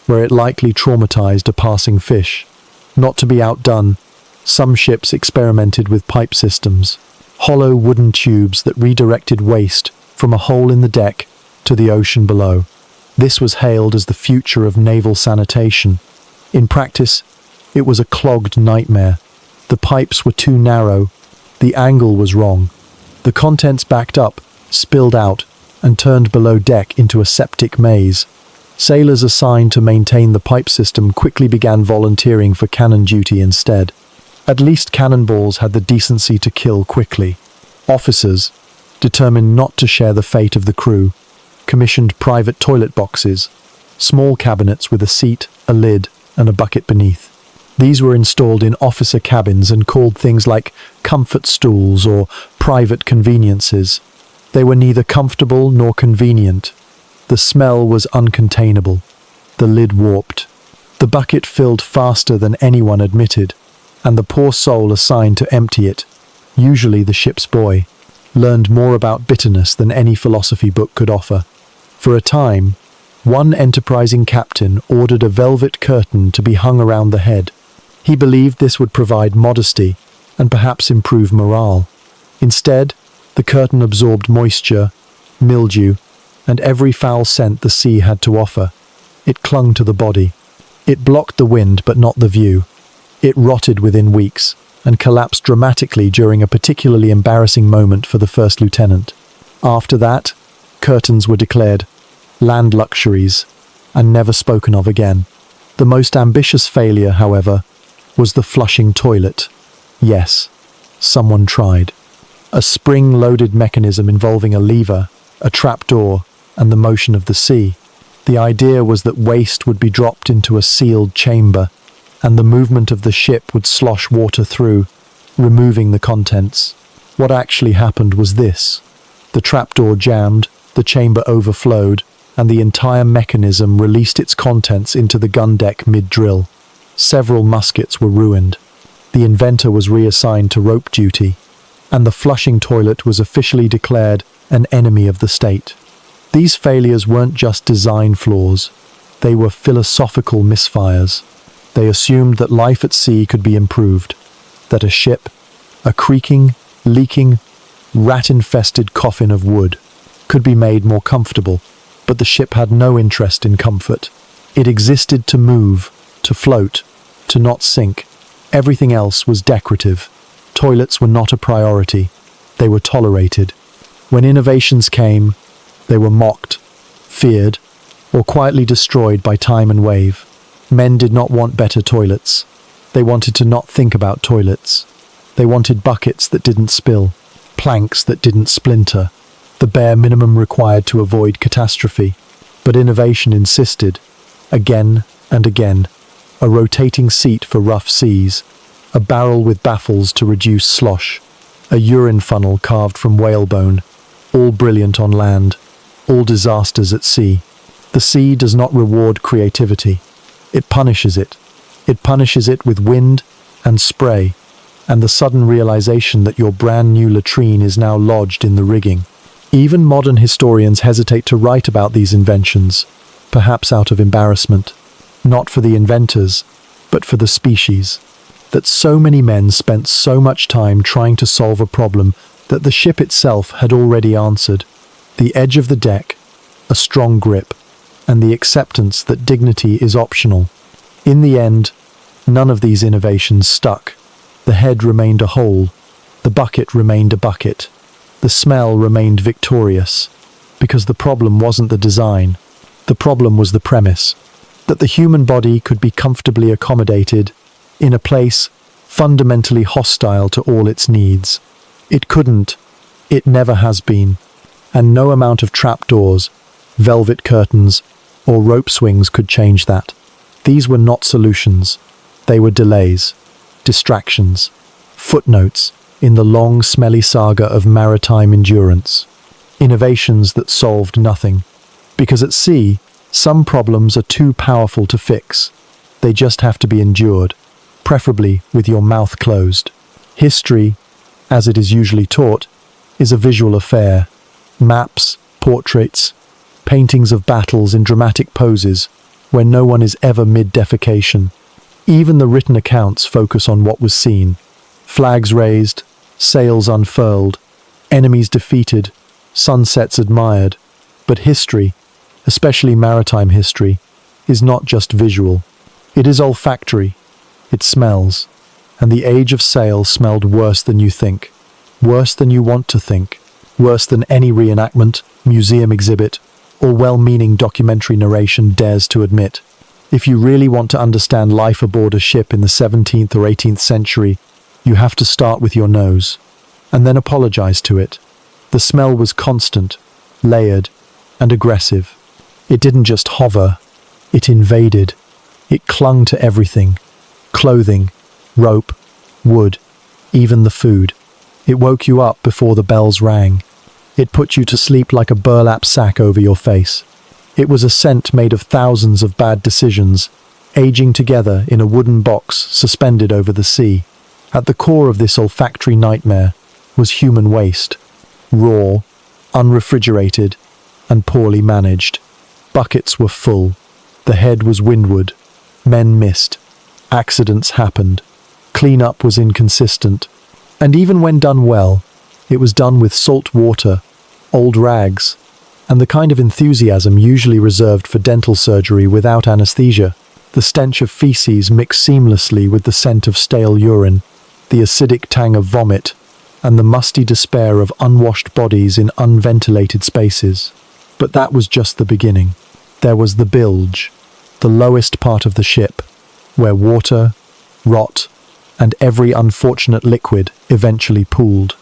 where it likely traumatized a passing fish. Not to be outdone, some ships experimented with pipe systems, hollow wooden tubes that redirected waste from a hole in the deck to the ocean below. This was hailed as the future of naval sanitation. In practice, it was a clogged nightmare. The pipes were too narrow, the angle was wrong. The contents backed up, spilled out, and turned below deck into a septic maze. Sailors assigned to maintain the pipe system quickly began volunteering for cannon duty instead. At least cannonballs had the decency to kill quickly. Officers, determined not to share the fate of the crew, commissioned private toilet boxes, small cabinets with a seat, a lid, and a bucket beneath. These were installed in officer cabins and called things like comfort stools or private conveniences. They were neither comfortable nor convenient. The smell was uncontainable. The lid warped. The bucket filled faster than anyone admitted, and the poor soul assigned to empty it, usually the ship's boy, learned more about bitterness than any philosophy book could offer. For a time, one enterprising captain ordered a velvet curtain to be hung around the head. He believed this would provide modesty and perhaps improve morale. Instead, the curtain absorbed moisture, mildew, and every foul scent the sea had to offer. It clung to the body. It blocked the wind but not the view. It rotted within weeks and collapsed dramatically during a particularly embarrassing moment for the first lieutenant. After that, curtains were declared land luxuries and never spoken of again. The most ambitious failure, however, was the flushing toilet. Yes, someone tried. A spring-loaded mechanism involving a lever, a trapdoor, and the motion of the sea. The idea was that waste would be dropped into a sealed chamber, and the movement of the ship would slosh water through, removing the contents. What actually happened was this. The trapdoor jammed, the chamber overflowed, and the entire mechanism released its contents into the gun deck mid-drill. Several muskets were ruined. The inventor was reassigned to rope duty, and the flushing toilet was officially declared an enemy of the state. These failures weren't just design flaws, they were philosophical misfires. They assumed that life at sea could be improved, that a ship, a creaking, leaking, rat-infested coffin of wood, could be made more comfortable, but the ship had no interest in comfort. It existed to move, to float, to not sink. Everything else was decorative. Toilets were not a priority. They were tolerated. When innovations came, they were mocked, feared, or quietly destroyed by time and wave. Men did not want better toilets. They wanted to not think about toilets. They wanted buckets that didn't spill, planks that didn't splinter, the bare minimum required to avoid catastrophe. But innovation insisted, again and again, a rotating seat for rough seas, a barrel with baffles to reduce slosh, a urine funnel carved from whalebone, all brilliant on land, all disasters at sea. The sea does not reward creativity. It punishes it. It punishes it with wind and spray, and the sudden realization that your brand new latrine is now lodged in the rigging. Even modern historians hesitate to write about these inventions, perhaps out of embarrassment, not for the inventors, but for the species. That so many men spent so much time trying to solve a problem that the ship itself had already answered. The edge of the deck, a strong grip, and the acceptance that dignity is optional. In the end, none of these innovations stuck. The head remained a hole, the bucket remained a bucket, the smell remained victorious, because the problem wasn't the design. The problem was the premise, that the human body could be comfortably accommodated in a place fundamentally hostile to all its needs. It couldn't, it never has been, and no amount of trapdoors, velvet curtains, or rope swings could change that. These were not solutions, they were delays, distractions, footnotes in the long, smelly saga of maritime endurance. Innovations that solved nothing. Because at sea, some problems are too powerful to fix. They just have to be endured, preferably with your mouth closed. History, as it is usually taught, is a visual affair. Maps, portraits, paintings of battles in dramatic poses where no one is ever mid-defecation. Even the written accounts focus on what was seen. Flags raised, sails unfurled, enemies defeated, sunsets admired. But history, especially maritime history, is not just visual. It is olfactory. It smells. And the age of sail smelled worse than you think. Worse than you want to think. Worse than any reenactment, museum exhibit, or well-meaning documentary narration dares to admit. If you really want to understand life aboard a ship in the 17th or 18th century, you have to start with your nose, and then apologize to it. The smell was constant, layered, and aggressive. It didn't just hover, it invaded. It clung to everything. Clothing, rope, wood, even the food. It woke you up before the bells rang. It put you to sleep like a burlap sack over your face. It was a scent made of thousands of bad decisions, aging together in a wooden box suspended over the sea. At the core of this olfactory nightmare was human waste. Raw, unrefrigerated, and poorly managed. Buckets were full. The head was windward. Men missed. Accidents happened. Cleanup was inconsistent. And even when done well, it was done with salt water, old rags, and the kind of enthusiasm usually reserved for dental surgery without anesthesia. The stench of feces mixed seamlessly with the scent of stale urine, the acidic tang of vomit, and the musty despair of unwashed bodies in unventilated spaces. But that was just the beginning. There was the bilge, the lowest part of the ship, where water, rot, and every unfortunate liquid eventually pooled.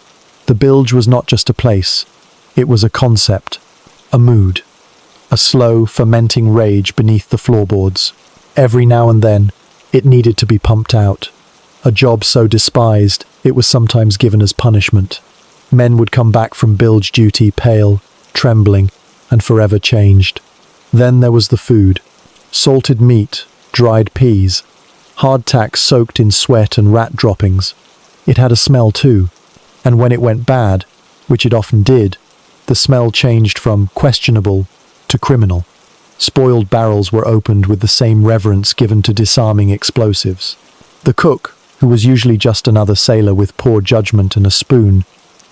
The bilge was not just a place, it was a concept, a mood, a slow, fermenting rage beneath the floorboards. Every now and then, it needed to be pumped out. A job so despised, it was sometimes given as punishment. Men would come back from bilge duty pale, trembling, and forever changed. Then there was the food. Salted meat, dried peas, hardtack soaked in sweat and rat droppings. It had a smell too, and when it went bad, which it often did, the smell changed from questionable to criminal. Spoiled barrels were opened with the same reverence given to disarming explosives. The cook, who was usually just another sailor with poor judgment and a spoon,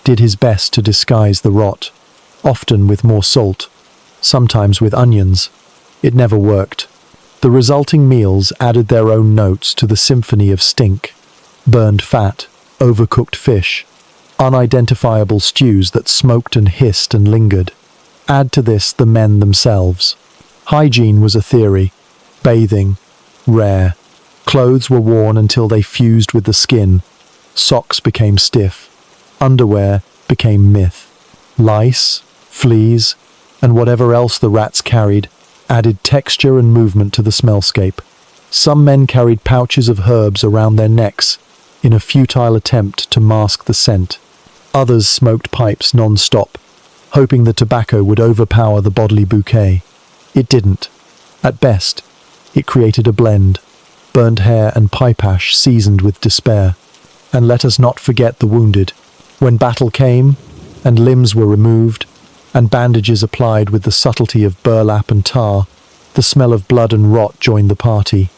did his best to disguise the rot, often with more salt, sometimes with onions. It never worked. The resulting meals added their own notes to the symphony of stink. Burned fat, overcooked fish, unidentifiable stews that smoked and hissed and lingered. Add to this the men themselves. Hygiene was a theory. Bathing, rare. Clothes were worn until they fused with the skin. Socks became stiff. Underwear became myth. Lice, fleas, and whatever else the rats carried added texture and movement to the smellscape. Some men carried pouches of herbs around their necks in a futile attempt to mask the scent. Others smoked pipes non-stop, hoping the tobacco would overpower the bodily bouquet. It didn't. At best, it created a blend, burnt hair and pipe ash seasoned with despair. And let us not forget the wounded. When battle came, and limbs were removed, and bandages applied with the subtlety of burlap and tar, the smell of blood and rot joined the party.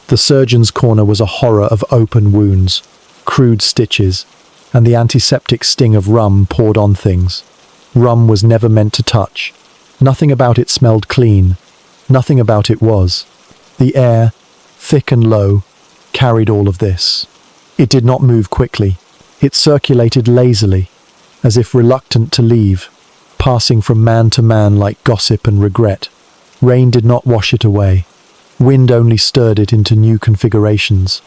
The surgeon's corner was a horror of open wounds, crude stitches, and the antiseptic sting of rum poured on things. Rum was never meant to touch. Nothing about it smelled clean. Nothing about it was. The air, thick and low, carried all of this. It did not move quickly. It circulated lazily, as if reluctant to leave, passing from man to man like gossip and regret. Rain did not wash it away. Wind only stirred it into new configurations.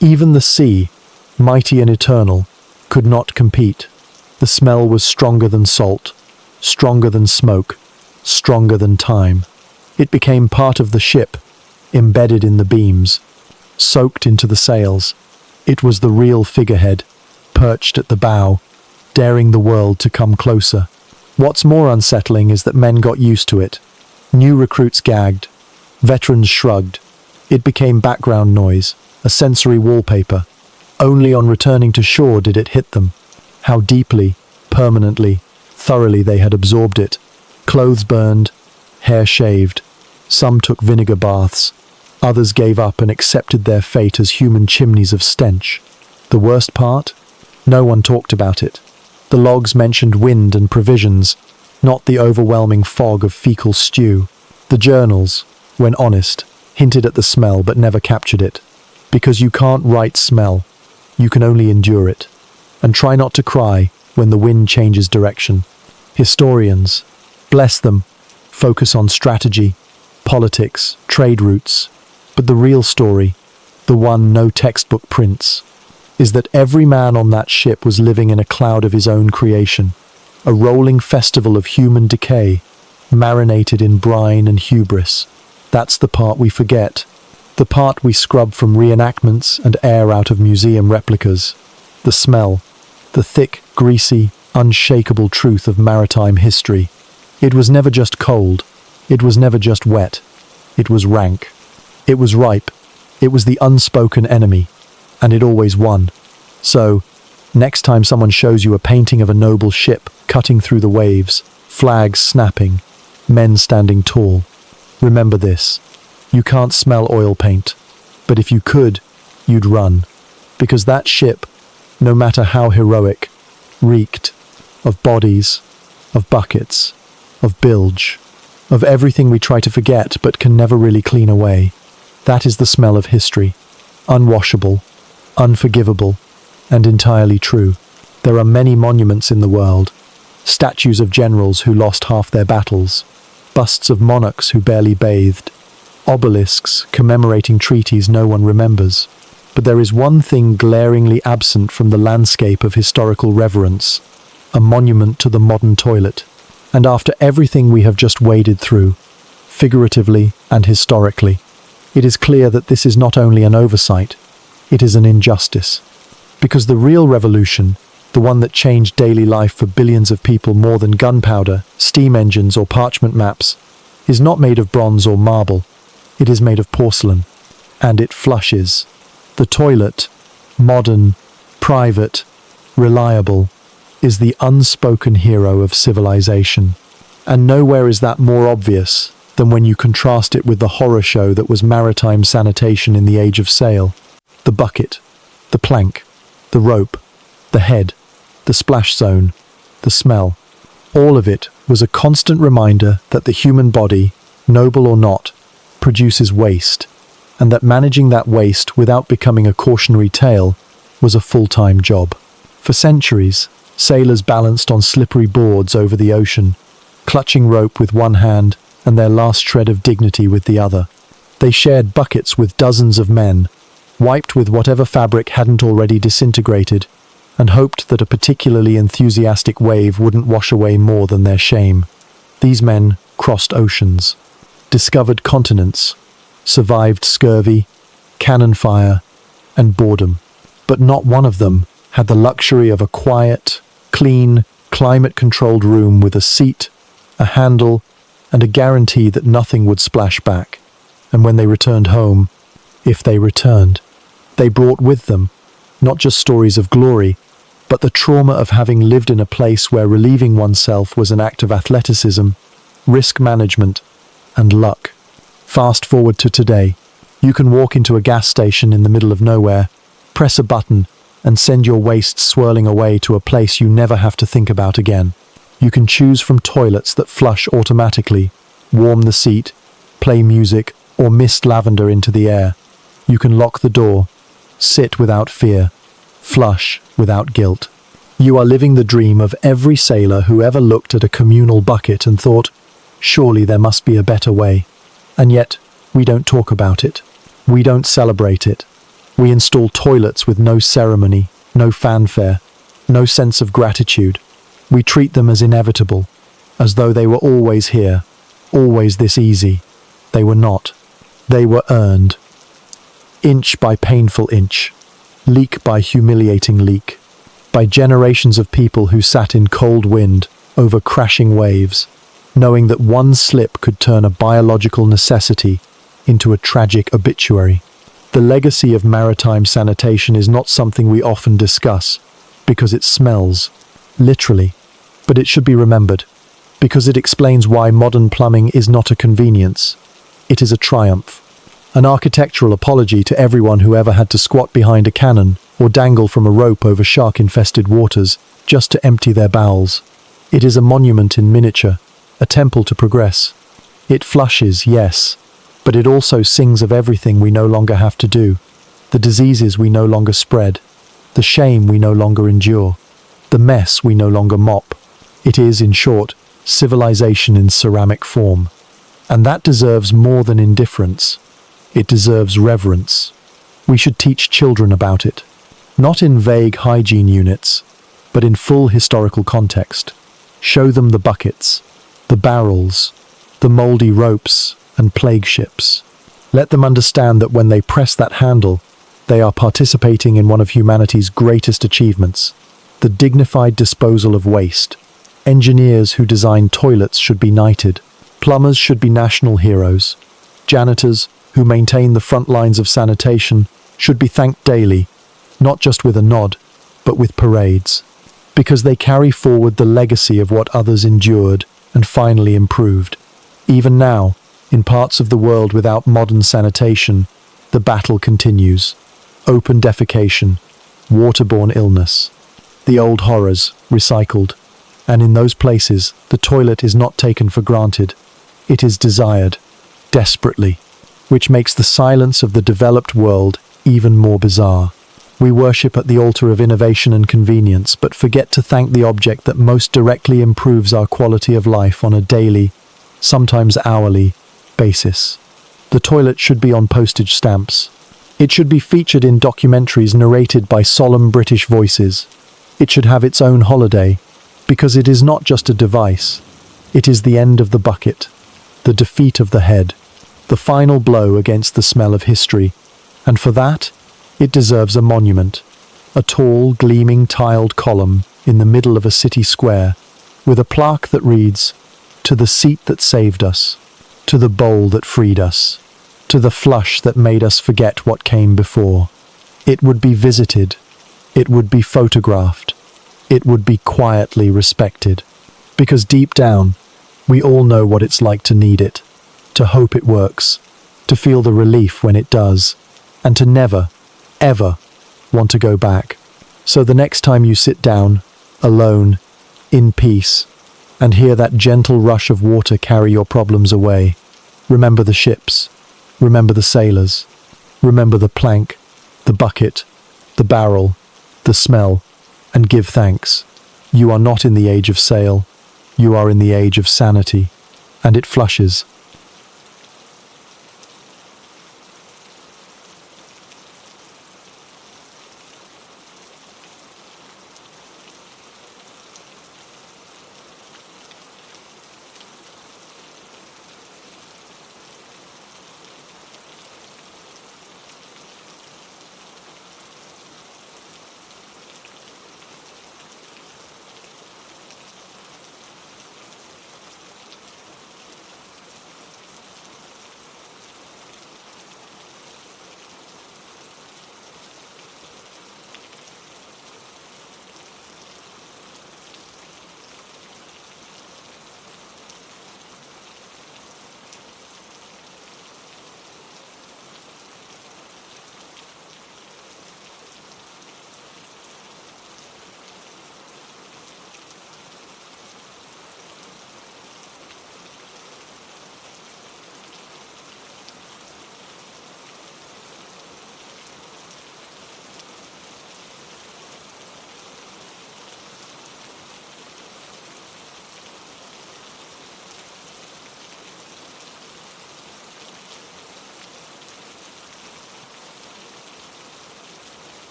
Even the sea, mighty and eternal, could not compete. The smell was stronger than salt, stronger than smoke, stronger than time. It became part of the ship, embedded in the beams, soaked into the sails. It was the real figurehead, perched at the bow, daring the world to come closer. What's more unsettling is that men got used to it. New recruits gagged. Veterans shrugged. It became background noise, a sensory wallpaper. Only on returning to shore did it hit them. How deeply, permanently, thoroughly they had absorbed it. Clothes burned, hair shaved. Some took vinegar baths. Others gave up and accepted their fate as human chimneys of stench. The worst part? No one talked about it. The logs mentioned wind and provisions, not the overwhelming fog of fecal stew. The journals, when honest, hinted at the smell but never captured it. Because you can't write smell. You can only endure it. And try not to cry when the wind changes direction. Historians, bless them, focus on strategy, politics, trade routes. But the real story, the one no textbook prints, is that every man on that ship was living in a cloud of his own creation, a rolling festival of human decay, marinated in brine and hubris. That's the part we forget, the part we scrub from reenactments and air out of museum replicas. The smell, the thick, greasy, unshakable truth of maritime history. It was never just cold, it was never just wet, it was rank. It was ripe, it was the unspoken enemy, and it always won. So, next time someone shows you a painting of a noble ship cutting through the waves, flags snapping, men standing tall, remember this. You can't smell oil paint, but if you could, you'd run. Because that ship, no matter how heroic, reeked of bodies, of buckets, of bilge, of everything we try to forget but can never really clean away. That is the smell of history, unwashable, unforgivable, and entirely true. There are many monuments in the world, statues of generals who lost half their battles, busts of monarchs who barely bathed, obelisks commemorating treaties no one remembers. But there is one thing glaringly absent from the landscape of historical reverence, a monument to the modern toilet. And after everything we have just waded through, figuratively and historically, it is clear that this is not only an oversight, it is an injustice. Because the real revolution, the one that changed daily life for billions of people more than gunpowder, steam engines or parchment maps, is not made of bronze or marble. It is made of porcelain. And it flushes. The toilet, modern, private, reliable, is the unspoken hero of civilization. And nowhere is that more obvious than when you contrast it with the horror show that was maritime sanitation in the Age of Sail. The bucket, the plank, the rope, the head, the splash zone, the smell. All of it was a constant reminder that the human body, noble or not, produces waste, and that managing that waste without becoming a cautionary tale was a full-time job. For centuries, sailors balanced on slippery boards over the ocean, clutching rope with one hand and their last shred of dignity with the other. They shared buckets with dozens of men, wiped with whatever fabric hadn't already disintegrated, and hoped that a particularly enthusiastic wave wouldn't wash away more than their shame. These men crossed oceans, discovered continents, survived scurvy, cannon fire, and boredom. But not one of them had the luxury of a quiet, clean, climate-controlled room with a seat, a handle, and a guarantee that nothing would splash back. And when they returned home, if they returned, they brought with them not just stories of glory, but the trauma of having lived in a place where relieving oneself was an act of athleticism, risk management, and luck. Fast forward to today. You can walk into a gas station in the middle of nowhere, press a button, and send your waste swirling away to a place you never have to think about again. You can choose from toilets that flush automatically, warm the seat, play music, or mist lavender into the air. You can lock the door, sit without fear, flush without guilt. You are living the dream of every sailor who ever looked at a communal bucket and thought, surely there must be a better way. And yet, we don't talk about it. We don't celebrate it. We install toilets with no ceremony, no fanfare, no sense of gratitude. We treat them as inevitable, as though they were always here, always this easy. They were not. They were earned. Inch by painful inch, leak by humiliating leak, by generations of people who sat in cold wind over crashing waves, knowing that one slip could turn a biological necessity into a tragic obituary. The legacy of maritime sanitation is not something we often discuss, because it smells, literally, but it should be remembered, because it explains why modern plumbing is not a convenience. It is a triumph. An architectural apology to everyone who ever had to squat behind a cannon or dangle from a rope over shark-infested waters just to empty their bowels. It is a monument in miniature, a temple to progress. It flushes, yes, but it also sings of everything we no longer have to do, the diseases we no longer spread, the shame we no longer endure, the mess we no longer mop. It is, in short, civilization in ceramic form. And that deserves more than indifference. It deserves reverence. We should teach children about it, not in vague hygiene units, but in full historical context. Show them the buckets, the barrels, the moldy ropes and plague ships. Let them understand that when they press that handle, they are participating in one of humanity's greatest achievements, the dignified disposal of waste. Engineers who design toilets should be knighted. Plumbers should be national heroes. Janitors who maintain the front lines of sanitation should be thanked daily, not just with a nod, but with parades, because they carry forward the legacy of what others endured and finally improved. Even now, in parts of the world without modern sanitation, the battle continues. Open defecation, waterborne illness, the old horrors recycled. And in those places, the toilet is not taken for granted. It is desired, desperately, which makes the silence of the developed world even more bizarre. We worship at the altar of innovation and convenience, but forget to thank the object that most directly improves our quality of life on a daily, sometimes hourly, basis. The toilet should be on postage stamps. It should be featured in documentaries narrated by solemn British voices. It should have its own holiday, because it is not just a device. It is the end of the bucket, the defeat of the head, the final blow against the smell of history, and for that, it deserves a monument, a tall, gleaming tiled column in the middle of a city square, with a plaque that reads, "To the seat that saved us, to the bowl that freed us, to the flush that made us forget what came before." It would be visited, it would be photographed, it would be quietly respected, because deep down, we all know what it's like to need it, to hope it works, to feel the relief when it does, and to never, ever want to go back. So the next time you sit down, alone, in peace, and hear that gentle rush of water carry your problems away, remember the ships, remember the sailors, remember the plank, the bucket, the barrel, the smell, and give thanks. You are not in the age of sail, you are in the age of sanity, and it flushes.